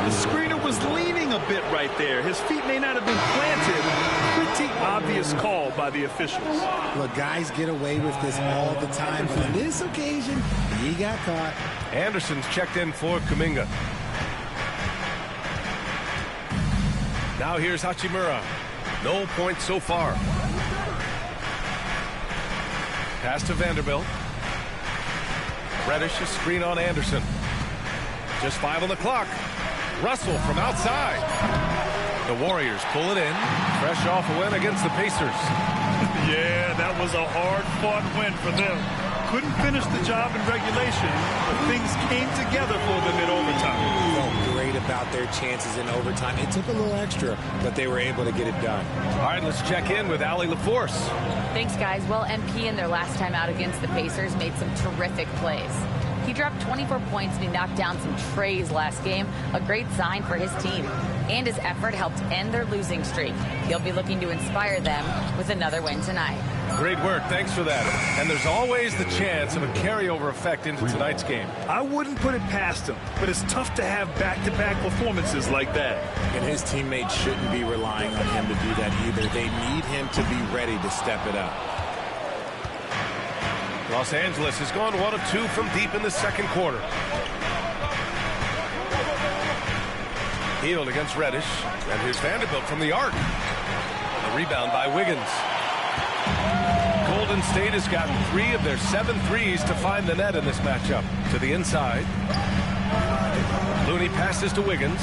The screener was leaning a bit right there. His feet may not have been planted. Pretty obvious call by the officials. Look, guys get away with this all the time. On this occasion, he got caught. Anderson's checked in for Kuminga. Now here's Hachimura. No points so far. Pass to Vanderbilt. Reddish, a screen on Anderson. Just 5 on the clock. Russell from outside. The Warriors pull it in. Fresh off a win against the Pacers. Yeah, that was a hard-fought win for them. Couldn't finish the job in regulation, but things came together for them in overtime. Felt great about their chances in overtime. It took a little extra, but they were able to get it done. All right, let's check in with Allie LaForce. Thanks, guys. Well, MP in their last time out against the Pacers made some terrific plays. He dropped 24 points and he knocked down some trays last game. A great sign for his team. And his effort helped end their losing streak. He'll be looking to inspire them with another win tonight. Great work. Thanks for that. And there's always the chance of a carryover effect into tonight's game. I wouldn't put it past him, but it's tough to have back-to-back performances like that. And his teammates shouldn't be relying on him to do that either. They need him to be ready to step it up. Los Angeles has gone 1 of 2 from deep in the second quarter. Hield against Reddish. And here's Vanderbilt from the arc. The rebound by Wiggins. Golden State has gotten 3 of their 7 threes to find the net in this matchup. To the inside. Looney passes to Wiggins.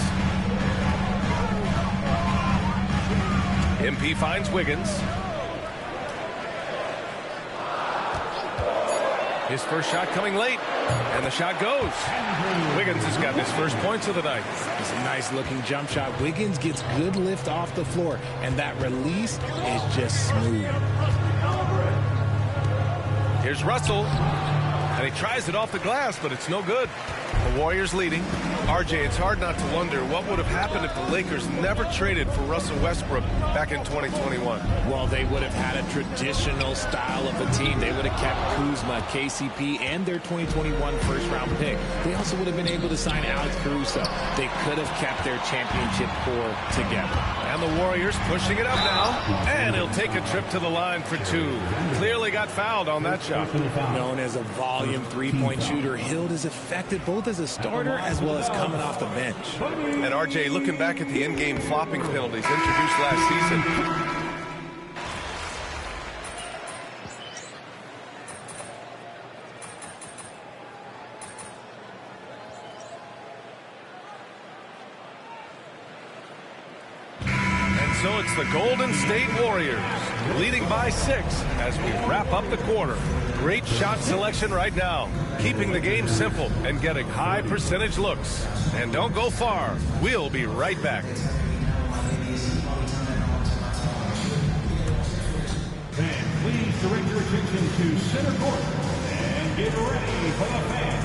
MP finds Wiggins. His first shot coming late, and the shot goes. Wiggins has got his first points of the night. It's a nice-looking jump shot. Wiggins gets good lift off the floor, and that release is just smooth. Here's Russell, and he tries it off the glass, but it's no good. The Warriors leading. RJ, it's hard not to wonder what would have happened if the Lakers never traded for Russell Westbrook back in 2021. Well, they would have had a traditional style of a team. They would have kept Kuzma, KCP, and their 2021 first-round pick. They also would have been able to sign Alex Caruso. They could have kept their championship core together. And the Warriors pushing it up now. And he'll take a trip to the line for two. Clearly got fouled on that shot. Known as a volume three-point shooter, Hield is effective both as a starter as well as coming off the bench. And RJ, looking back at the in-game flopping penalties introduced last season, so it's the Golden State Warriors leading by 6 as we wrap up the quarter. Great shot selection right now, keeping the game simple and getting high percentage looks. And don't go far. We'll be right back. And please direct your attention to center court and get ready for the fan.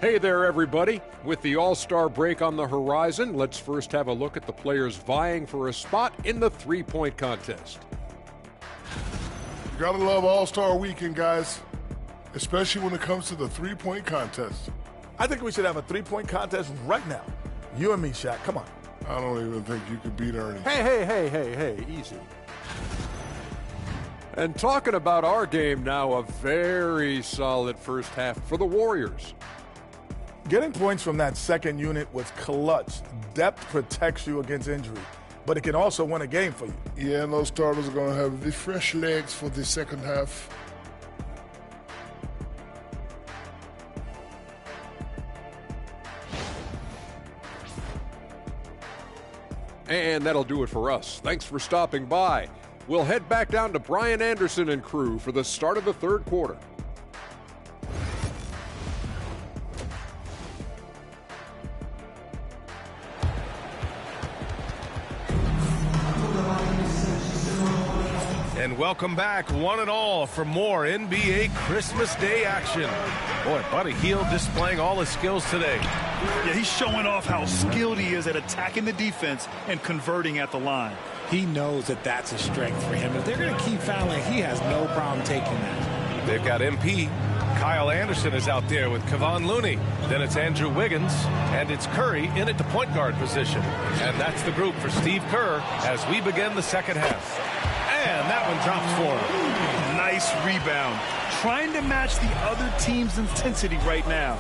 Hey there, everybody. With the All-Star break on the horizon, let's first have a look at the players vying for a spot in the three-point contest. You gotta love All-Star Weekend, guys, especially when it comes to the three-point contest. I think we should have a three-point contest right now. You and me, Shaq. Come on. I don't even think you could beat Ernie. Hey, easy. And talking about our game now, a very solid first half for the Warriors. Getting points from that second unit was clutch. Depth protects you against injury, but it can also win a game for you. Yeah, and those starters are going to have the fresh legs for the second half. And that'll do it for us. Thanks for stopping by. We'll head back down to Brian Anderson and crew for the start of the third quarter. And welcome back, one and all, for more NBA Christmas Day action. Boy, Buddy Hield displaying all his skills today. Yeah, he's showing off how skilled he is at attacking the defense and converting at the line. He knows that that's a strength for him. If they're going to keep fouling, he has no problem taking that. They've got MP. Kyle Anderson is out there with Kevon Looney. Then it's Andrew Wiggins, and it's Curry in at the point guard position. And that's the group for Steve Kerr as we begin the second half. And that one drops for him. Nice rebound. Trying to match the other team's intensity right now.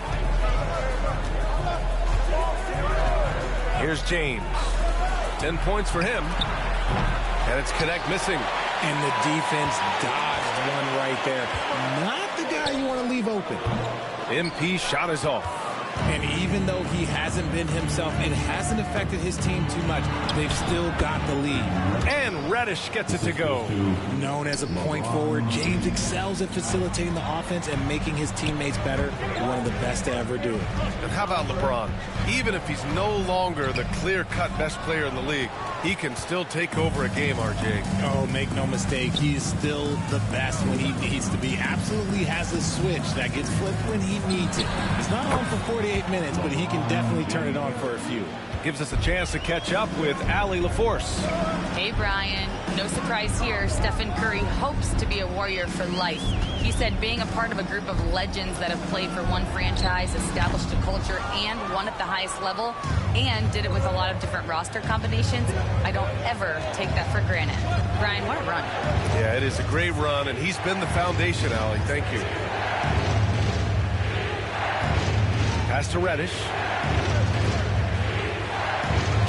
Here's James. 10 points for him. And it's Connect missing. And the defense dodged one right there. Not the guy you want to leave open. MP shot is off. And even though he hasn't been himself, it hasn't affected his team too much. They've still got the lead. And Reddish gets it to go. Known as a point forward, James excels at facilitating the offense and making his teammates better. One of the best to ever do it. And how about LeBron? Even if he's no longer the clear-cut best player in the league, he can still take over a game, RJ. Oh, make no mistake, he is still the best when he needs to be. Absolutely has a switch that gets flipped when he needs it. It's not on for 48 minutes, but he can definitely turn it on for a few. Gives us a chance to catch up with Allie LaForce. Hey, Brian. No surprise here. Stephen Curry hopes to be a Warrior for life. He said being a part of a group of legends that have played for one franchise, established a culture, and won at the highest level, and did it with a lot of different roster combinations, I don't ever take that for granted. Brian, what a run. Yeah, it is a great run, and he's been the foundation, Allie. Thank you. Pass to Reddish.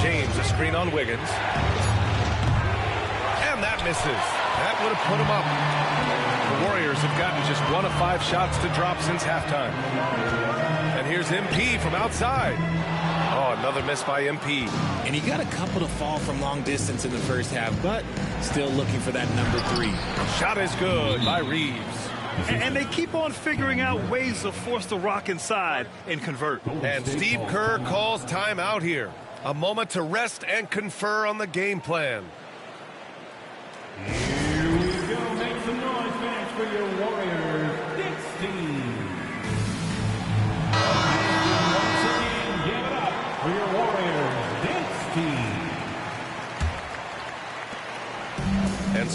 James, a screen on Wiggins. And that misses. That would have put him up. The Warriors have gotten just 1 of 5 shots to drop since halftime. And here's MP from outside. Oh, another miss by MP. And he got a couple to fall from long distance in the first half, but still looking for that number 3. Shot is good by Reeves. And they keep on figuring out ways to force the rock inside and convert. And Steve Kerr calls timeout here. A moment to rest and confer on the game plan. Here we go. Make some noise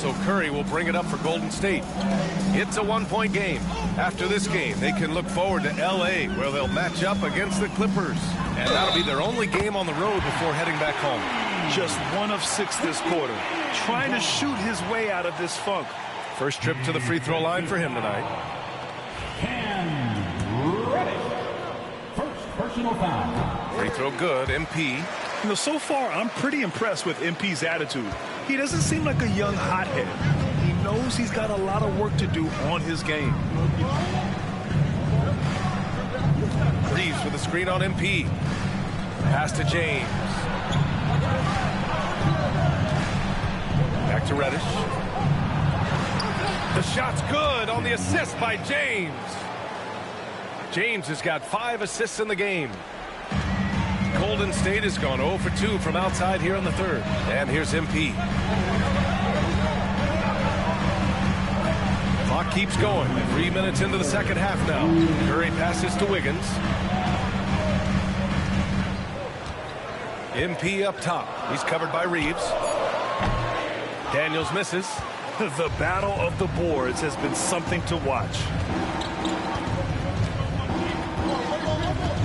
so Curry will bring it up for Golden State. It's a one-point game. After this game, they can look forward to L.A., where they'll match up against the Clippers. And that'll be their only game on the road before heading back home. Just 1 of 6 this quarter. Trying to shoot his way out of this funk. First trip to the free throw line for him tonight. Cam Reddish. First personal foul. Free throw good, MP. You know, so far, I'm pretty impressed with MP's attitude. He doesn't seem like a young hothead. He knows he's got a lot of work to do on his game. Reeves with a screen on MP. Pass to James. Back to Reddish. The shot's good on the assist by James. James has got 5 assists in the game. Golden State has gone 0 for 2 from outside here in the third. And here's MP. Clock keeps going. 3 minutes into the second half now. Curry passes to Wiggins. MP up top. He's covered by Reeves. Daniels misses. The battle of the boards has been something to watch.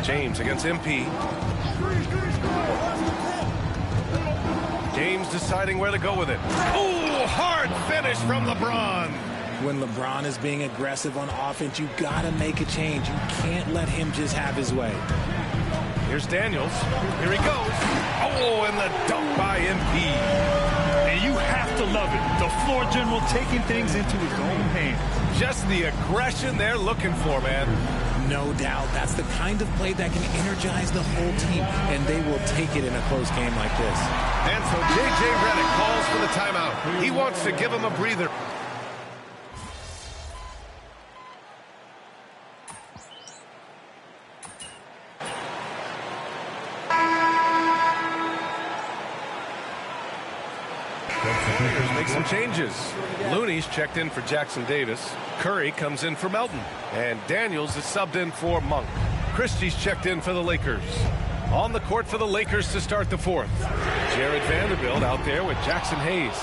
James against MP. James deciding where to go with it. Oh, hard finish from LeBron. When LeBron is being aggressive on offense, you got to make a change. You can't let him just have his way. Here's Daniels. Here he goes. Oh, and the dunk by MP. And you have to love it. The floor general taking things into his own hands. Just the aggression they're looking for, man. No doubt. That's the kind of play that can energize the whole team, and they will take it in a close game like this. And so J.J. Redick calls for the timeout. He wants to give him a breather. Make some changes. Looney's checked in for Jackson Davis. Curry comes in for Melton. And Daniels is subbed in for Monk. Christie's checked in for the Lakers. On the court for the Lakers to start the fourth. Jared Vanderbilt out there with Jackson Hayes.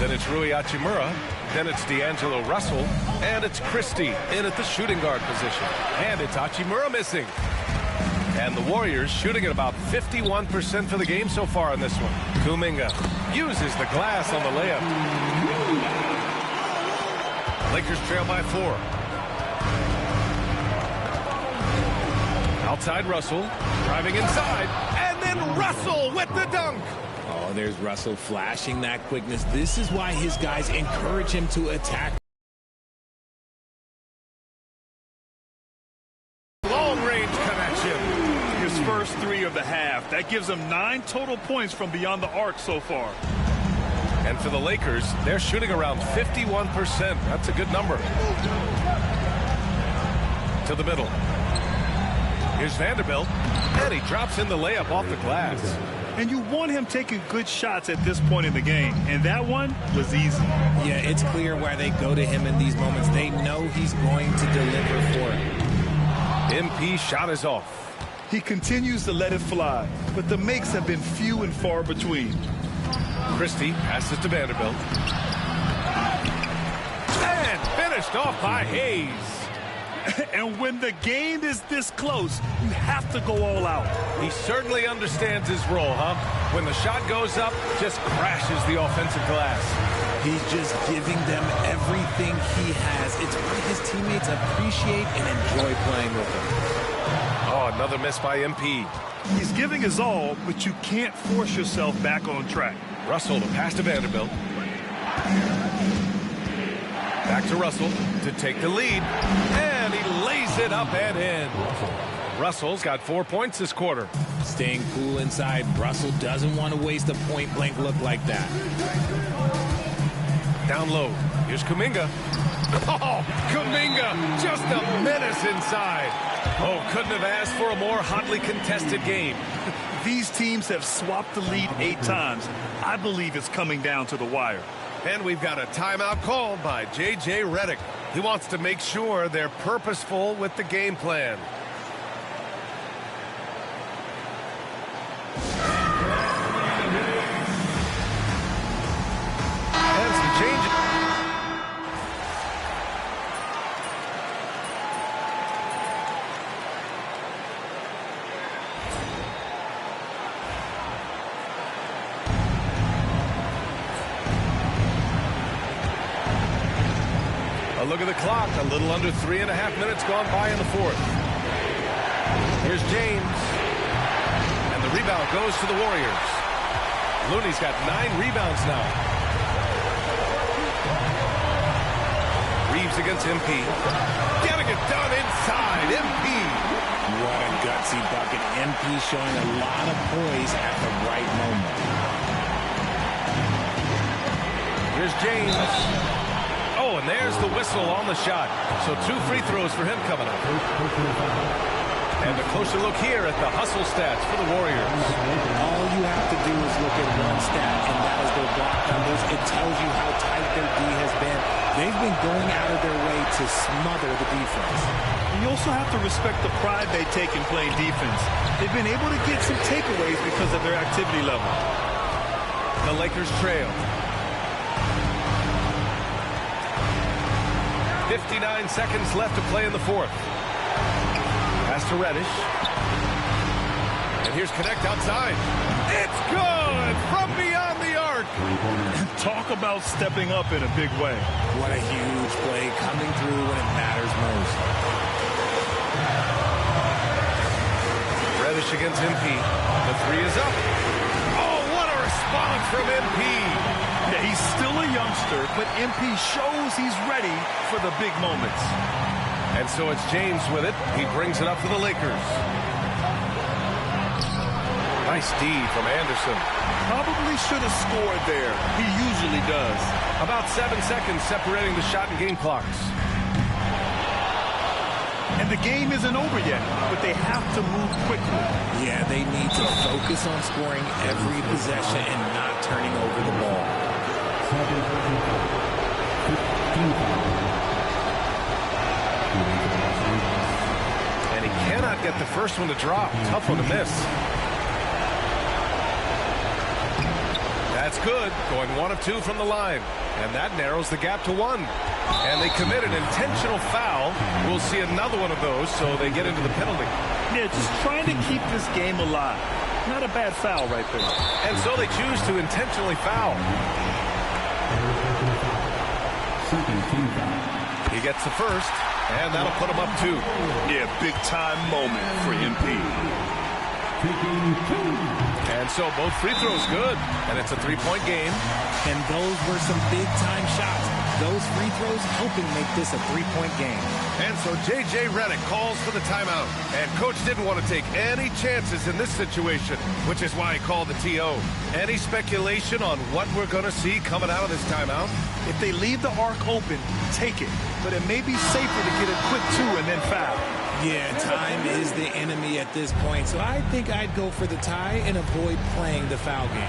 Then it's Rui Hachimura. Then it's D'Angelo Russell. And it's Christie in at the shooting guard position. And it's Hachimura missing. And the Warriors shooting at about 51% for the game so far on this one. Kuminga uses the glass on the layup. Lakers trail by 4. Outside Russell, driving inside, and then Russell with the dunk. Oh, there's Russell flashing that quickness. This is why his guys encourage him to attack. Long-range connection. His first 3 of the half. That gives him 9 total points from beyond the arc so far. And for the Lakers, they're shooting around 51%. That's a good number. To the middle. Here's Vanderbilt, and he drops in the layup off the glass. And you want him taking good shots at this point in the game, and that one was easy. Yeah, it's clear why they go to him in these moments. They know he's going to deliver for it. MP shot is off. He continues to let it fly, but the makes have been few and far between. Christie passes to Vanderbilt. And finished off by Hayes. And when the game is this close, you have to go all out. He certainly understands his role, huh? When the shot goes up, just crashes the offensive glass. He's just giving them everything he has. It's what his teammates appreciate and enjoy playing with him. Oh, another miss by MP. He's giving his all, but you can't force yourself back on track. Russell to pass to Vanderbilt. Back to Russell to take the lead. And he lays it up and in. Russell's got 4 points this quarter. Staying cool inside. Russell doesn't want to waste a point-blank look like that. Down low. Here's Kuminga. Oh, Kuminga, just a menace inside. Oh, couldn't have asked for a more hotly contested game. These teams have swapped the lead 8 times. I believe it's coming down to the wire. And we've got a timeout called by J.J. Redick. He wants to make sure they're purposeful with the game plan. And some changes. A look at the clock. A little under 3.5 minutes gone by in the fourth. Here's James. And the rebound goes to the Warriors. Looney's got 9 rebounds now. Reeves against MP. Getting it done inside. MP. What a gutsy bucket. MP showing a lot of poise at the right moment. Here's James. Oh, and there's the whistle on the shot. So 2 free throws for him coming up. And a closer look here at the hustle stats for the Warriors. All you have to do is look at one stat, and that is their block numbers. It tells you how tight their D has been. They've been going out of their way to smother the defense. You also have to respect the pride they take in playing defense. They've been able to get some takeaways because of their activity level. The Lakers trail. 59 seconds left to play in the fourth. Pass to Reddish. And here's Connect outside. It's good from beyond the arc. Talk about stepping up in a big way. What a huge play coming through when it matters most. Reddish against MP. The 3 is up. Oh, what a response from MP. Yeah, he's still a youngster, but MP shows he's ready for the big moments. And so it's James with it. He brings it up for the Lakers. Nice D from Anderson. Probably should have scored there. He usually does. About 7 seconds separating the shot and game clocks. And the game isn't over yet, but they have to move quickly. Yeah, they need to focus on scoring every possession and not turning over the ball. And he cannot get the first one to drop. Tough one to miss. That's good. Going 1 of 2 from the line. And that narrows the gap to 1. And they commit an intentional foul. We'll see another one of those, so they get into the penalty. Yeah, just trying to keep this game alive. Not a bad foul right there. And so they choose to intentionally foul. He gets the first, and that'll put him up 2. Yeah, big-time moment for MP. And so both free throws good, and it's a 3-point game. And those were some big-time shots. Those free throws helping make this a 3-point game. And so J.J. Redick calls for the timeout. And Coach didn't want to take any chances in this situation, which is why he called the T.O. Any speculation on what we're going to see coming out of this timeout? If they leave the arc open, take it. But it may be safer to get a quick 2 and then foul. Yeah, time is the enemy at this point. So I think I'd go for the tie and avoid playing the foul game.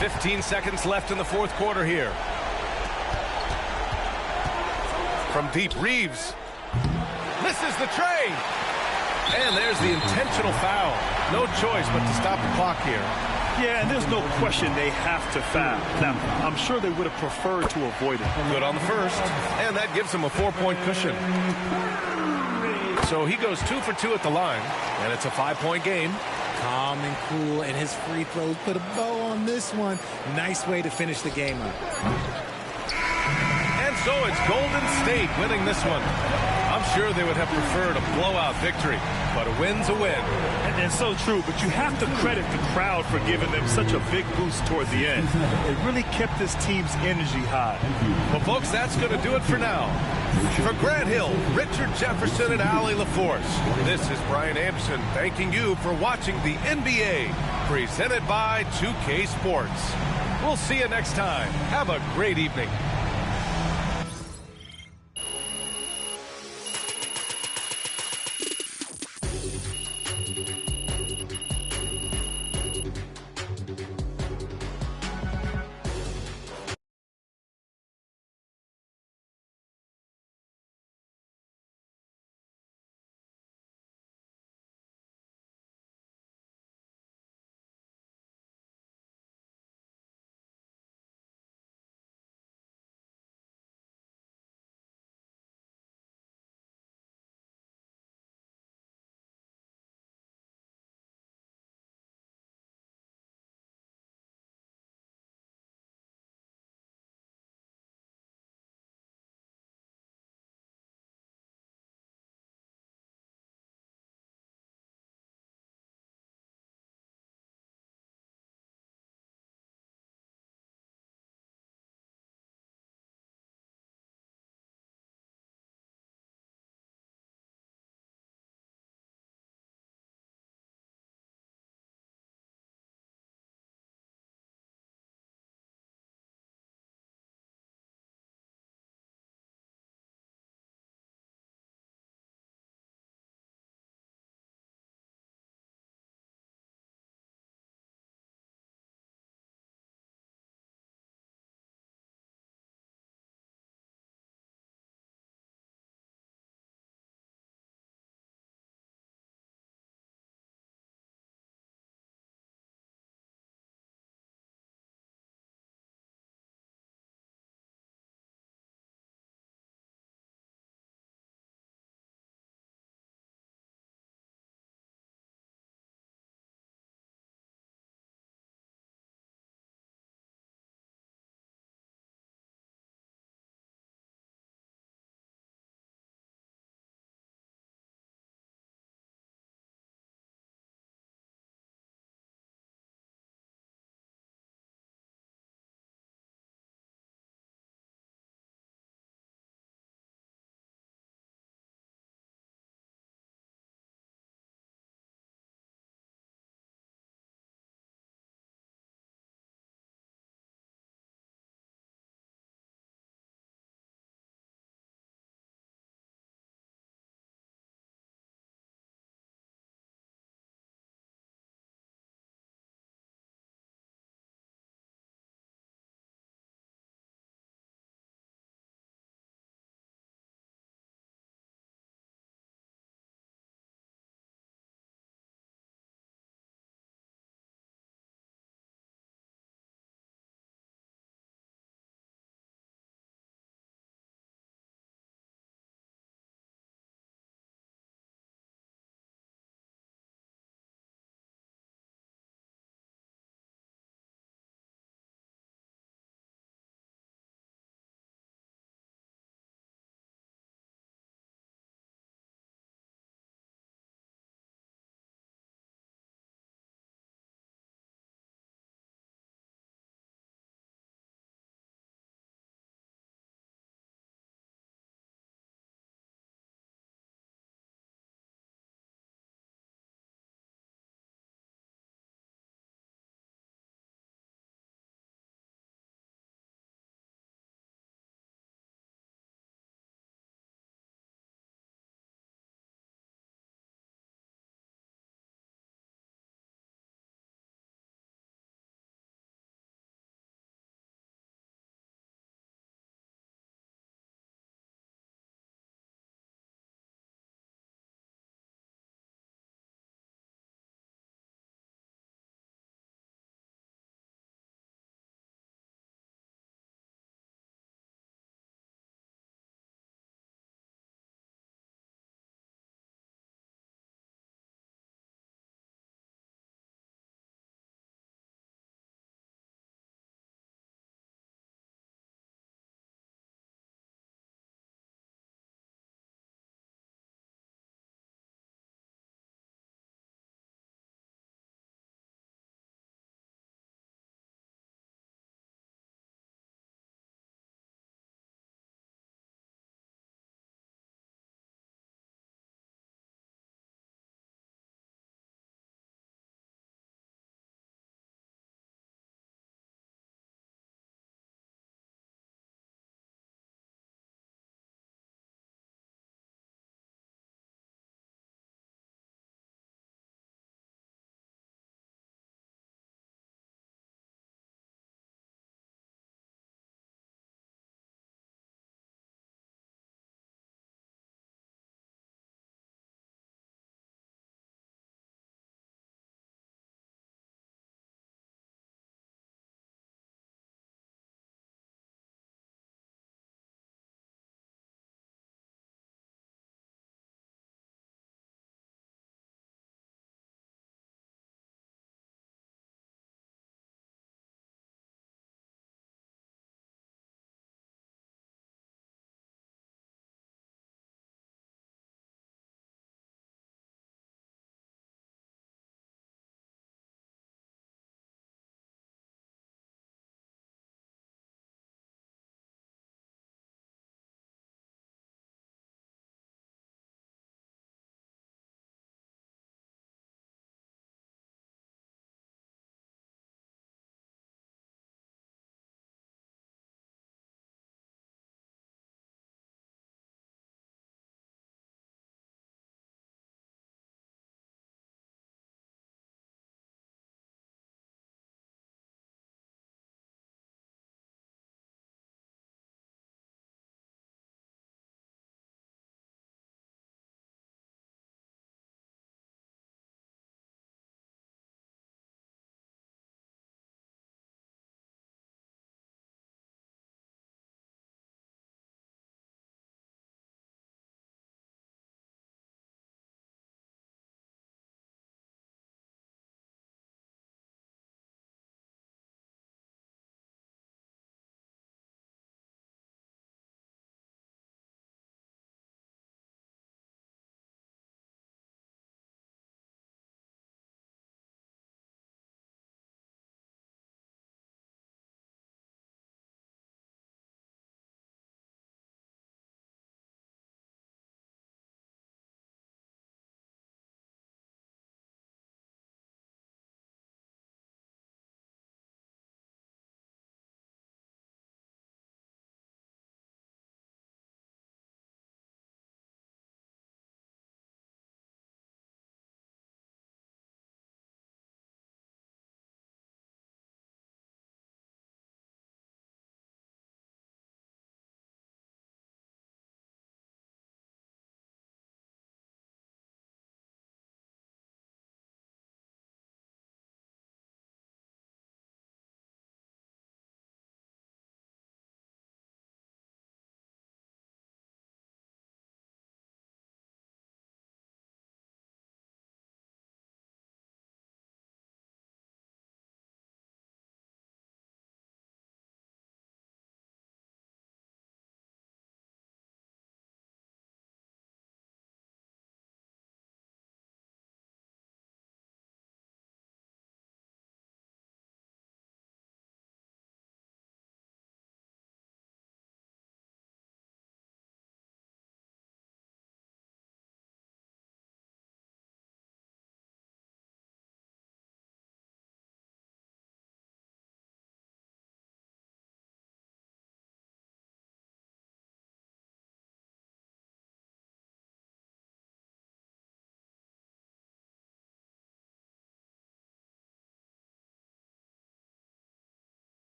"15 seconds left in the fourth quarter here. From deep, Reeves. Misses the tray. And there's the intentional foul. No choice but to stop the clock here. Yeah, and there's no question they have to foul. Now, I'm sure they would have preferred to avoid it. Good on the first. And that gives him a 4-point cushion. So he goes 2 for 2 at the line. And it's a 5-point game. Calm and cool, and his free throws put a bow on this one. Nice way to finish the game up. And so it's Golden State winning this one. I'm sure they would have preferred a blowout victory, but a win's a win. And so true, but you have to credit the crowd for giving them such a big boost toward the end. It really kept this team's energy high. Well, folks, that's going to do it for now. For Grant Hill, Richard Jefferson, and Allie LaForce, this is Brian Anderson thanking you for watching the NBA, presented by 2K Sports. We'll see you next time. Have a great evening.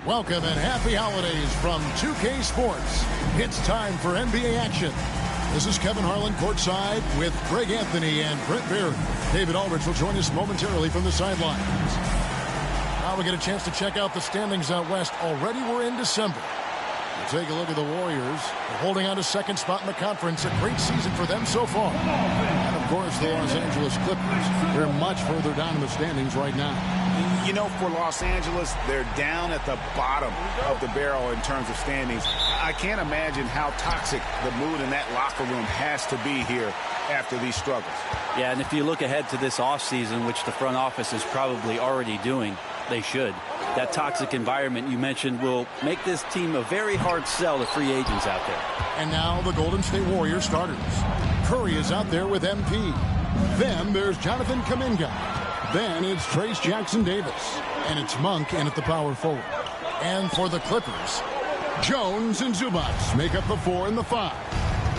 Welcome and happy holidays from 2K Sports. It's time for NBA action. This is Kevin Harlan courtside with Greg Anthony and Brent Barry. David Aldridge will join us momentarily from the sidelines. Now we get a chance to check out the standings out west. Already we're in December. We'll take a look at the Warriors. They're holding on to second spot in the conference. A great season for them so far. And of course the Los Angeles Clippers. They're much further down in the standings right now. You know, for Los Angeles, they're down at the bottom of the barrel in terms of standings. I can't imagine how toxic the mood in that locker room has to be here after these struggles. Yeah, and if you look ahead to this offseason, which the front office is probably already doing, they should. That toxic environment you mentioned will make this team a very hard sell to free agents out there. And now the Golden State Warriors starters. Curry is out there with MP. Then there's Jonathan Kuminga. Then it's Trace Jackson-Davis. And it's Monk in at the power forward. And for the Clippers, Jones and Zubac make up the 4 and the 5.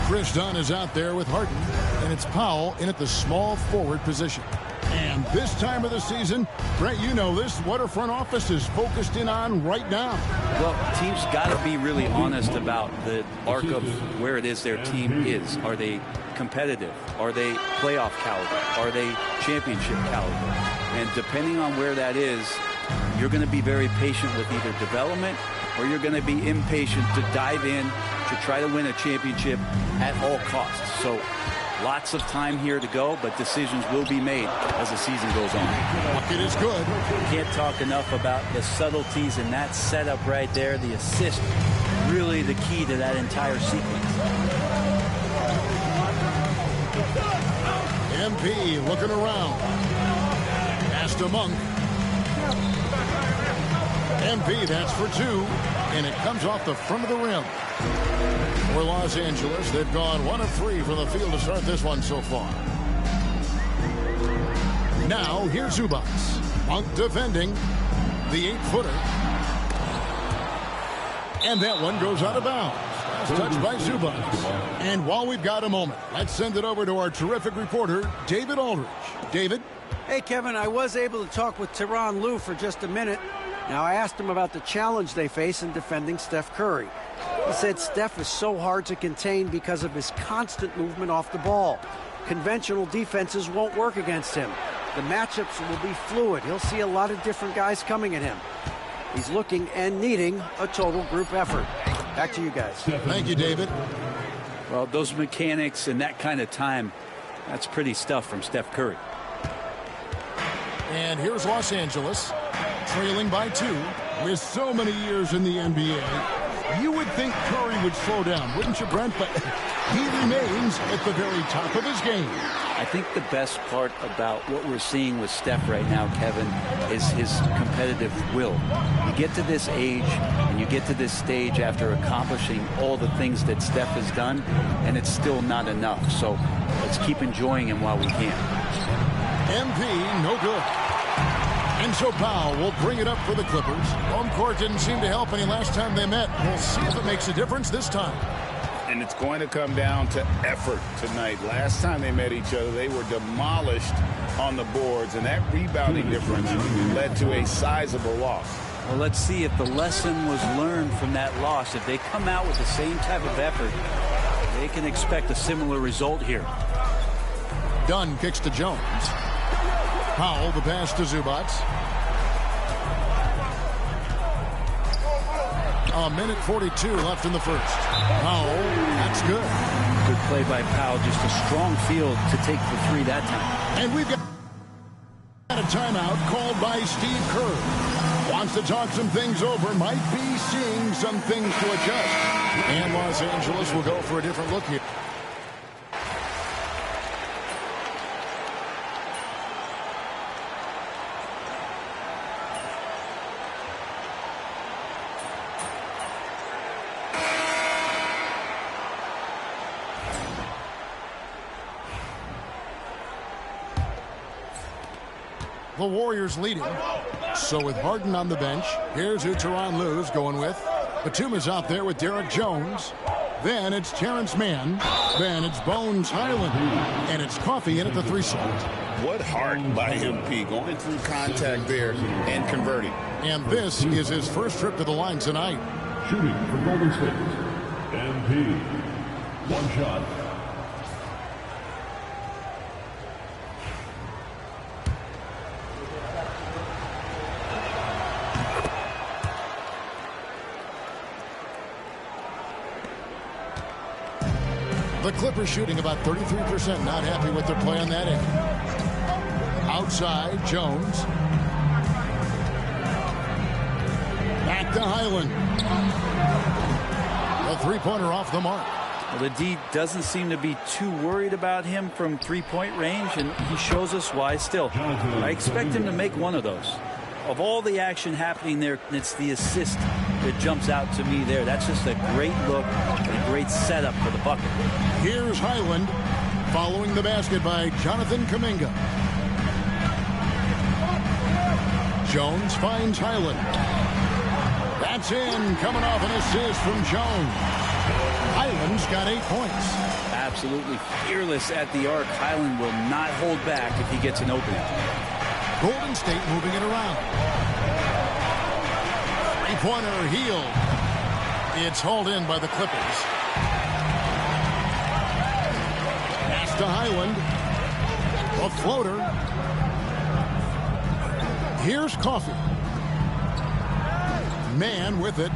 Chris Dunn is out there with Harden. And it's Powell in at the small forward position. And this time of the season, Brent, you know this, what our front office is focused in on right now. Well, teams got to be really honest about the arc of where it is their team is. Are they competitive? Are they playoff caliber? Are they championship caliber? And depending on where that is, you're going to be very patient with either development or you're going to be impatient to dive in to try to win a championship at all costs. So lots of time here to go, but decisions will be made as the season goes on. It is good. Can't talk enough about the subtleties in that setup right there. The assist, really the key to that entire sequence. MP looking around. Pass to Monk. MP, that's for 2. And it comes off the front of the rim. For Los Angeles, they've gone 1 of 3 from the field to start this one so far. Now, here's Zubac. Monk defending the 8-footer. And that one goes out of bounds. Touched by Zubac. And while we've got a moment, let's send it over to our terrific reporter, David Aldridge. David? Hey, Kevin, I was able to talk with Tyronn Lue for just a minute. Now, I asked him about the challenge they face in defending Steph Curry. He said Steph is so hard to contain because of his constant movement off the ball. Conventional defenses won't work against him. The matchups will be fluid. He'll see a lot of different guys coming at him. He's looking and needing a total group effort. Back to you guys. Thank you, David. Well, those mechanics and that kind of time, that's pretty stuff from Steph Curry. And here's Los Angeles, trailing by 2. With so many years in the NBA, you would think Curry would slow down, wouldn't you, Brent? But he remains at the very top of his game. I think the best part about what we're seeing with Steph right now, Kevin, is his competitive will. You get to this age and you get to this stage after accomplishing all the things that Steph has done, and it's still not enough. So let's keep enjoying him while we can. MP, no good. And so Powell will bring it up for the Clippers. Home court didn't seem to help any last time they met. We'll see if it makes a difference this time. And it's going to come down to effort tonight. Last time they met each other, they were demolished on the boards, and that rebounding difference led to a sizable loss. Well, let's see if the lesson was learned from that loss. If they come out with the same type of effort, they can expect a similar result here. Dunn kicks to Jones. Powell, the pass to Zubac. A minute 42 left in the first. Powell, that's good. Good play by Powell. Just a strong field to take the 3 that time. And we've got a timeout called by Steve Kerr. Wants to talk some things over. Might be seeing some things to adjust. And Los Angeles will go for a different look here. The Warriors leading. So with Harden on the bench, here's who Tyronn Lue's going with. Batum is out there with Derek Jones. Then it's Terrence Mann. Then it's Bones Hyland. And it's Coffey in at the 3 slot. What heart by MP, going through contact there and converting. And this is his first trip to the line tonight. Shooting for Golden State, MP. One shot. The Clippers shooting about 33%, not happy with their play on that end. Outside, Jones. Back to Hyland. The three-pointer off the mark. Well, the D doesn't seem to be too worried about him from three-point range, and he shows us why still. I expect him to make one of those. Of all the action happening there, it's the assist that jumps out to me there. That's just a great look and a great setup for the bucket. Here's Hyland following the basket by Jonathan Kuminga. Jones finds Hyland. That's in, coming off an assist from Jones. Hyland's got 8 points. Absolutely fearless at the arc. Hyland will not hold back if he gets an opening. Golden State moving it around. Three-pointer, Hield. It's hauled in by the Clippers. Pass to Hyland. A floater. Here's Coffey. Mann with it.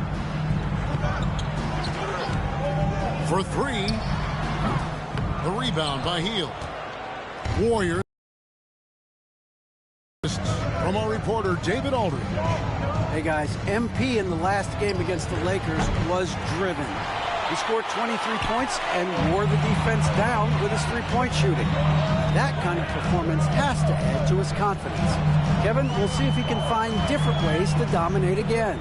For 3. The rebound by Hield. Warriors. From our reporter, David Aldridge. Hey guys, MP in the last game against the Lakers was driven. He scored 23 points and wore the defense down with his three-point shooting. That kind of performance has to add to his confidence. Kevin, we'll see if he can find different ways to dominate again.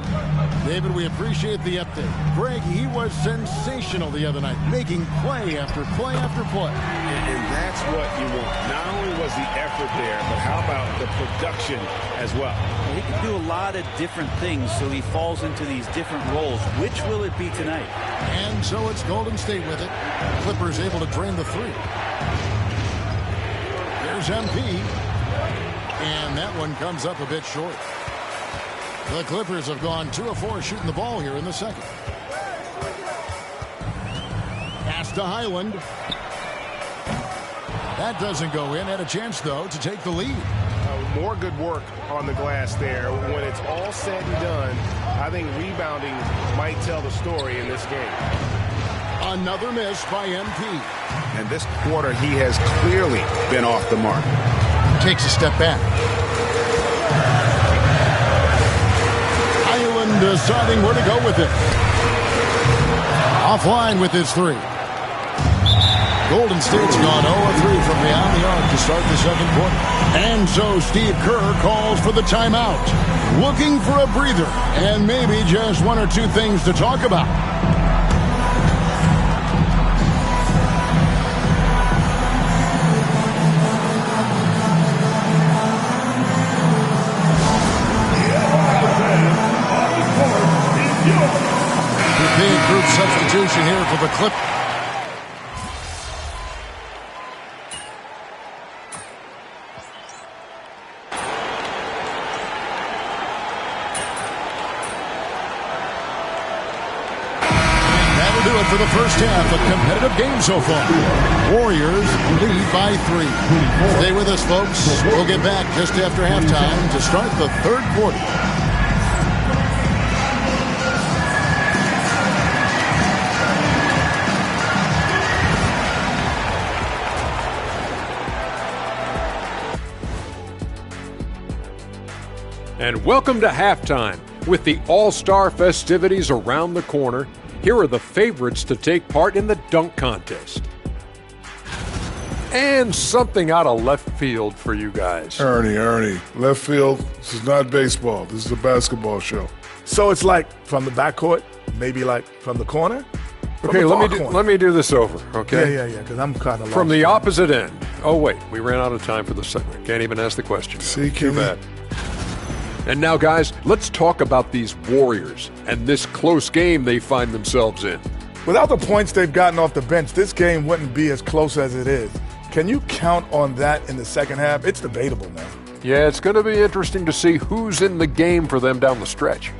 David, we appreciate the update. Greg, he was sensational the other night, making play after play after play. And that's what you want. Not only was the effort there, but how about the production as well? He can do a lot of different things, so he falls into these different roles. Which will it be tonight? And so it's Golden State with it. Clippers able to drain the 3. There's MP. And that one comes up a bit short. The Clippers have gone 2 of 4 shooting the ball here in the second. Pass to Hyland. That doesn't go in. Had a chance, though, to take the lead. More good work on the glass there. When it's all said and done, I think rebounding might tell the story in this game. Another miss by MP. And this quarter, he has clearly been off the mark. Takes a step back. Hyland deciding where to go with it. Offline with his 3. Golden State's gone 0-3 from beyond the arc to start the second quarter. And so Steve Kerr calls for the timeout. Looking for a breather and maybe just 1 or 2 things to talk about. Big group substitution here for the Clippers. For the first half of competitive game so far. Warriors lead by 3. Stay with us, folks. We'll get back just after halftime to start the third quarter. And welcome to halftime. With the All-Star festivities around the corner, here are the favorites to take part in the dunk contest. And something out of left field for you guys. Ernie, left field, this is not baseball. This is a basketball show. So it's like from the backcourt, maybe like from the corner? Okay, let me do this over, okay? Yeah, because I'm kind of lost. From the opposite end. Oh, wait, we ran out of time for the segment. Can't even ask the question. See, too bad. And now, guys, let's talk about these Warriors and this close game they find themselves in. Without the points they've gotten off the bench, this game wouldn't be as close as it is. Can you count on that in the second half? It's debatable, man. Yeah, it's going to be interesting to see who's in the game for them down the stretch.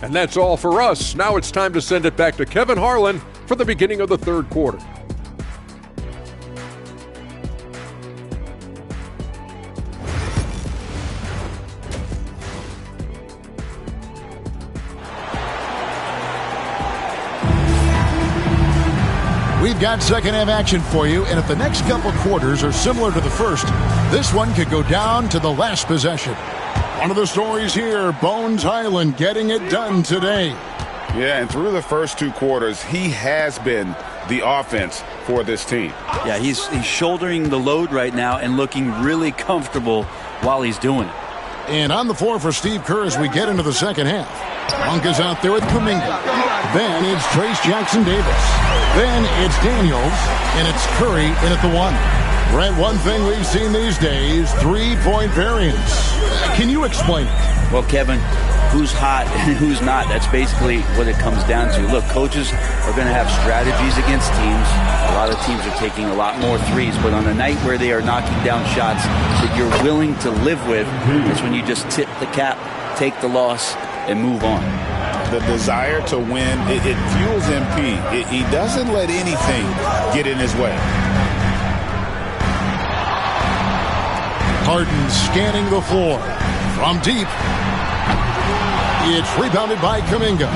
And that's all for us. Now it's time to send it back to Kevin Harlan for the beginning of the third quarter. We've got second half action for you, and if the next couple quarters are similar to the first, this one could go down to the last possession. One of the stories here, Bones Hyland getting it done today. Yeah, and through the first two quarters, he has been the offense for this team. Yeah, he's shouldering the load right now and looking really comfortable while he's doing it. And on the floor for Steve Kerr as we get into the second half. Monk is out there with Kuminga. Then it's Trace Jackson-Davis. Then it's Daniels, and it's Curry in at the one. Brent, one thing we've seen these days, three-point variance. Can you explain it? Well, Kevin, who's hot and who's not, that's basically what it comes down to. Look, coaches are going to have strategies against teams. A lot of teams are taking a lot more threes, but on a night where they are knocking down shots that you're willing to live with, is when you just tip the cap, take the loss, and move on. The desire to win, it fuels MP. He doesn't let anything get in his way. Harden scanning the floor. From deep. It's rebounded by Kuminga.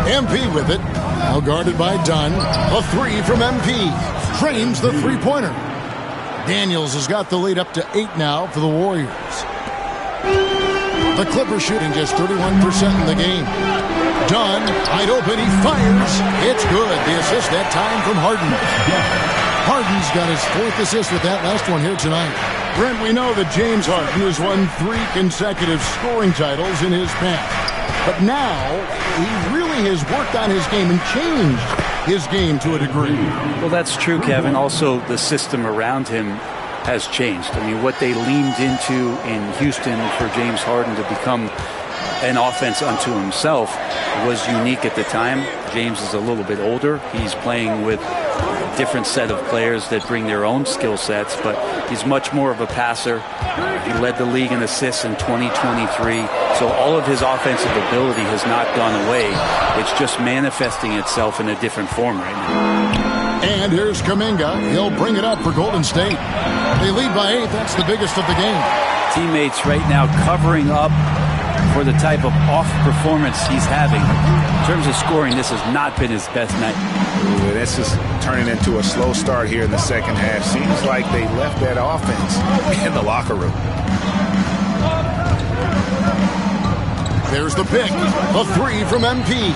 MP with it. Now guarded by Dunn. A three from MP. Drains the three-pointer. Daniels has got the lead up to 8 now for the Warriors. The Clippers shooting just 31% in the game. Dunn, wide open, he fires. It's good. The assist that time from Harden. Harden's got his 4th assist with that last one here tonight. Brent, we know that James Harden has won 3 consecutive scoring titles in his past. But now, he really has worked on his game and changed his game to a degree. Well, that's true, Kevin. Also, the system around him has changed. I mean, what they leaned into in Houston for James Harden to become an offense unto himself was unique at the time. James is a little bit older. He's playing with a different set of players that bring their own skill sets, but he's much more of a passer. He led the league in assists in 2023. So all of his offensive ability has not gone away. It's just manifesting itself in a different form right now. And here's Kuminga. He'll bring it up for Golden State. They lead by 8. That's the biggest of the game. Teammates right now covering up for the type of off performance he's having. In terms of scoring, this has not been his best night. Ooh, this is turning into a slow start here in the second half. Seems like they left that offense in the locker room. There's the pick. A three from MP.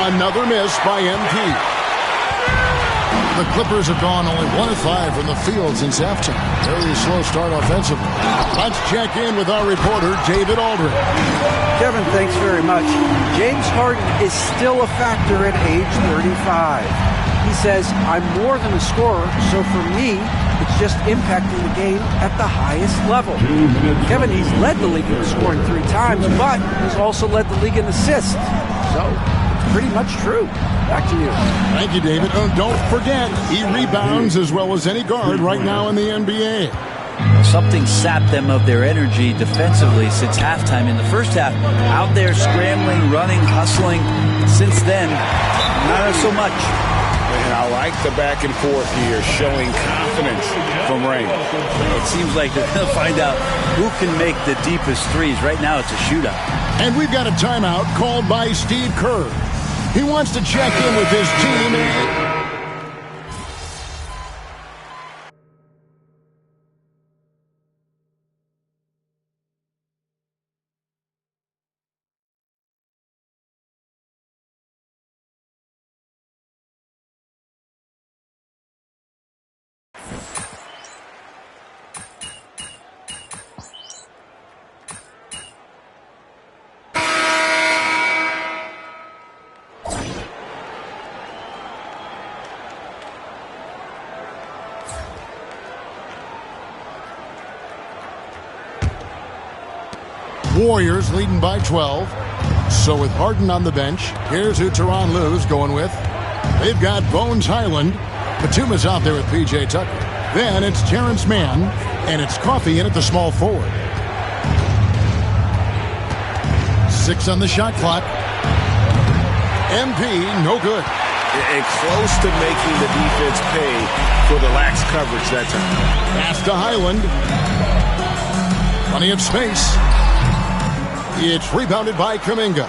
Another miss by MP. The Clippers have gone only 1 of 5 from the field since halftime. Very slow start offensively. Let's check in with our reporter, David Aldridge. Kevin, thanks very much. James Harden is still a factor at age 35. He says, I'm more than a scorer, so for me, it's just impacting the game at the highest level. Kevin, he's led the league in scoring 3 times, but he's also led the league in assists. So, pretty much true. Back to you. Thank you, David. Oh, don't forget, he rebounds as well as any guard right now in the NBA. Something sapped them of their energy defensively since halftime. In the first half, out there scrambling, running, hustling. Since then, not so much. And I like the back and forth here, showing confidence from Rain. It seems like they're going to find out who can make the deepest threes. Right now, it's a shootout. And we've got a timeout called by Steve Kerr. He wants to check in with his team. Warriors leading by 12. So with Harden on the bench, here's who Tyronn Lue's going with. They've got Bones Highland. Batum is out there with P.J. Tucker. Then it's Terrence Mann, and it's Coffey in at the small forward. 6 on the shot clock. MP, no good. And close to making the defense pay for the lax coverage that time. Pass to Highland. Plenty of space. It's rebounded by Kuminga.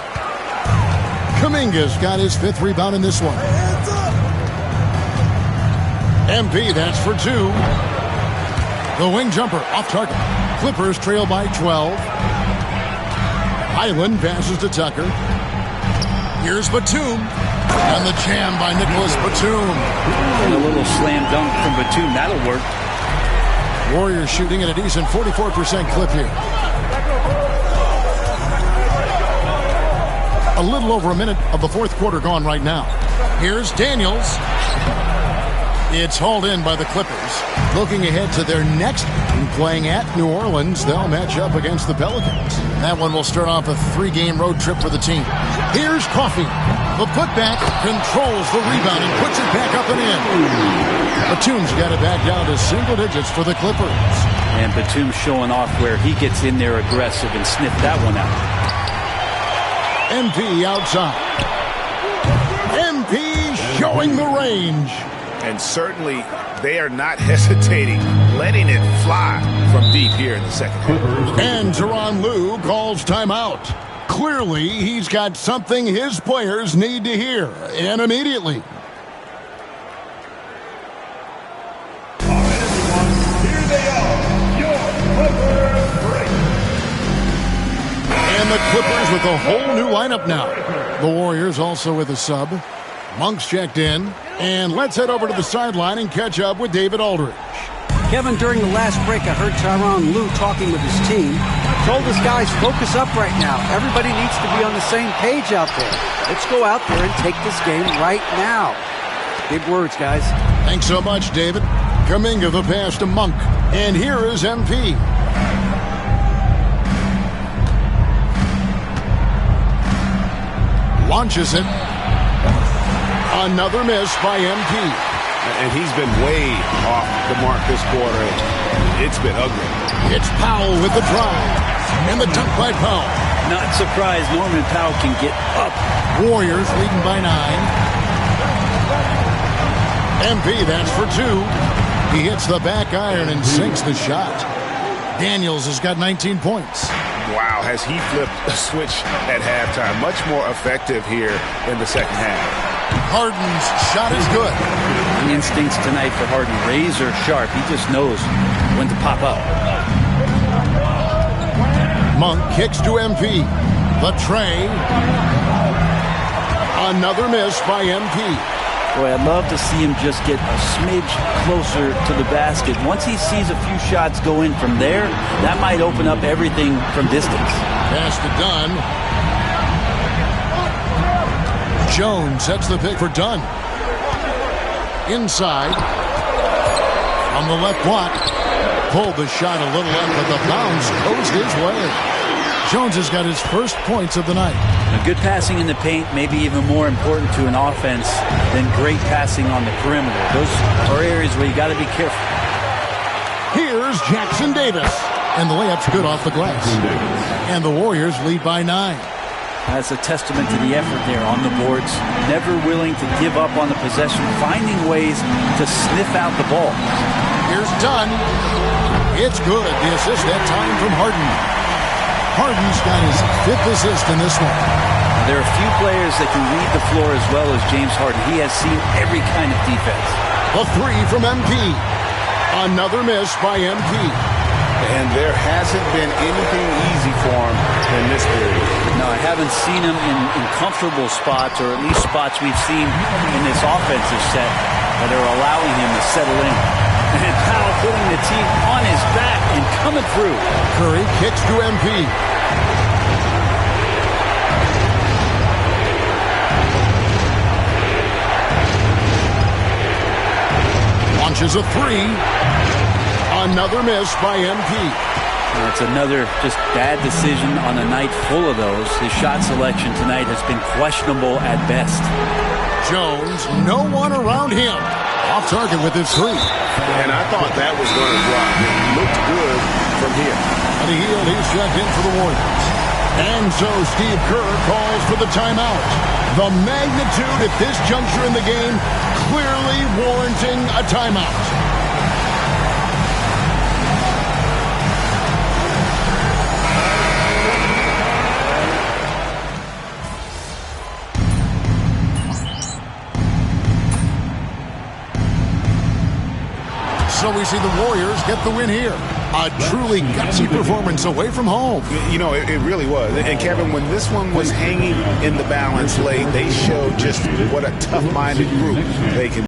Kuminga's got his 5th rebound in this one. MP, that's for 2. The wing jumper off target. Clippers trail by 12. Highland passes to Tucker. Here's Batum. And the jam by Nicholas Batum. And a little slam dunk from Batum. That'll work. Warriors shooting at a decent 44% clip here. A little over a minute of the 4th quarter gone right now. Here's Daniels. It's hauled in by the Clippers. Looking ahead to their next game, playing at New Orleans, they'll match up against the Pelicans. That one will start off a 3-game road trip for the team. Here's Coffey. The putback controls the rebound and puts it back up and in. Batum's got it back down to single digits for the Clippers. And Batum showing off where he gets in there aggressive and sniffed that one out. MP outside. MP showing the range. And certainly they are not hesitating, letting it fly from deep here in the second half. And Tyronn Lue calls timeout. Clearly, he's got something his players need to hear, and immediately. All right, everyone, here they are, your Clippers break. And the Clippers with a whole new lineup now. The Warriors also with a sub. Monk's checked in. And let's head over to the sideline and catch up with David Aldridge. Kevin, during the last break, I heard Tyronn Lue talking with his team. Told his guys, focus up right now. Everybody needs to be on the same page out there. Let's go out there and take this game right now. Big words, guys. Thanks so much, David. Kuminga the pass to Monk. And here is MP. Launches it. Another miss by MP. And he's been way off the mark this quarter. It's been ugly. It's Powell with the drive. And the dunk by Powell. Not surprised Norman Powell can get up. Warriors leading by 9. MP, that's for 2. He hits the back iron and sinks the shot. Daniels has got 19 points. Wow, has he flipped a switch at halftime. Much more effective here in the second half. Harden's shot is good. The instincts tonight for Harden, razor sharp. He just knows when to pop up. Monk kicks to MP. The tray. Another miss by MP. Boy, I'd love to see him just get a smidge closer to the basket. Once he sees a few shots go in from there, that might open up everything from distance. Pass to Dunn. Jones sets the pick for Dunn. Inside. On the left block. Pulled the shot a little left, but the bounce goes his way. Jones has got his first points of the night. Now, good passing in the paint may be even more important to an offense than great passing on the perimeter. Those are areas where you got to be careful. Here's Jackson Davis. And the layup's good off the glass. And the Warriors lead by 9. That's a testament to the effort there on the boards. Never willing to give up on the possession, finding ways to sniff out the ball. Here's Dunn. It's good. The assist that time from Harden. Harden's got his 5th assist in this one. There are a few players that can read the floor as well as James Harden. He has seen every kind of defense. The 3 from MP. Another miss by MP. And there hasn't been anything easy for him in this period. No, I haven't seen him in comfortable spots, or at least spots we've seen in this offensive set that are allowing him to settle in. And Powell putting the team on his back and coming through. Curry kicks to MP. Launches a 3. Another miss by MP. It's another just bad decision on a night full of those. His shot selection tonight has been questionable at best. Jones, no one around him. Off target with his three. And I thought that was going to drop. It looked good from here. And he's checked in for the Warriors. And so Steve Kerr calls for the timeout. The magnitude at this juncture in the game clearly warranting a timeout. So we see the Warriors get the win here. A truly gutsy performance away from home. You know, it really was. And, Kevin, when this one was hanging in the balance late, they showed just what a tough-minded group they can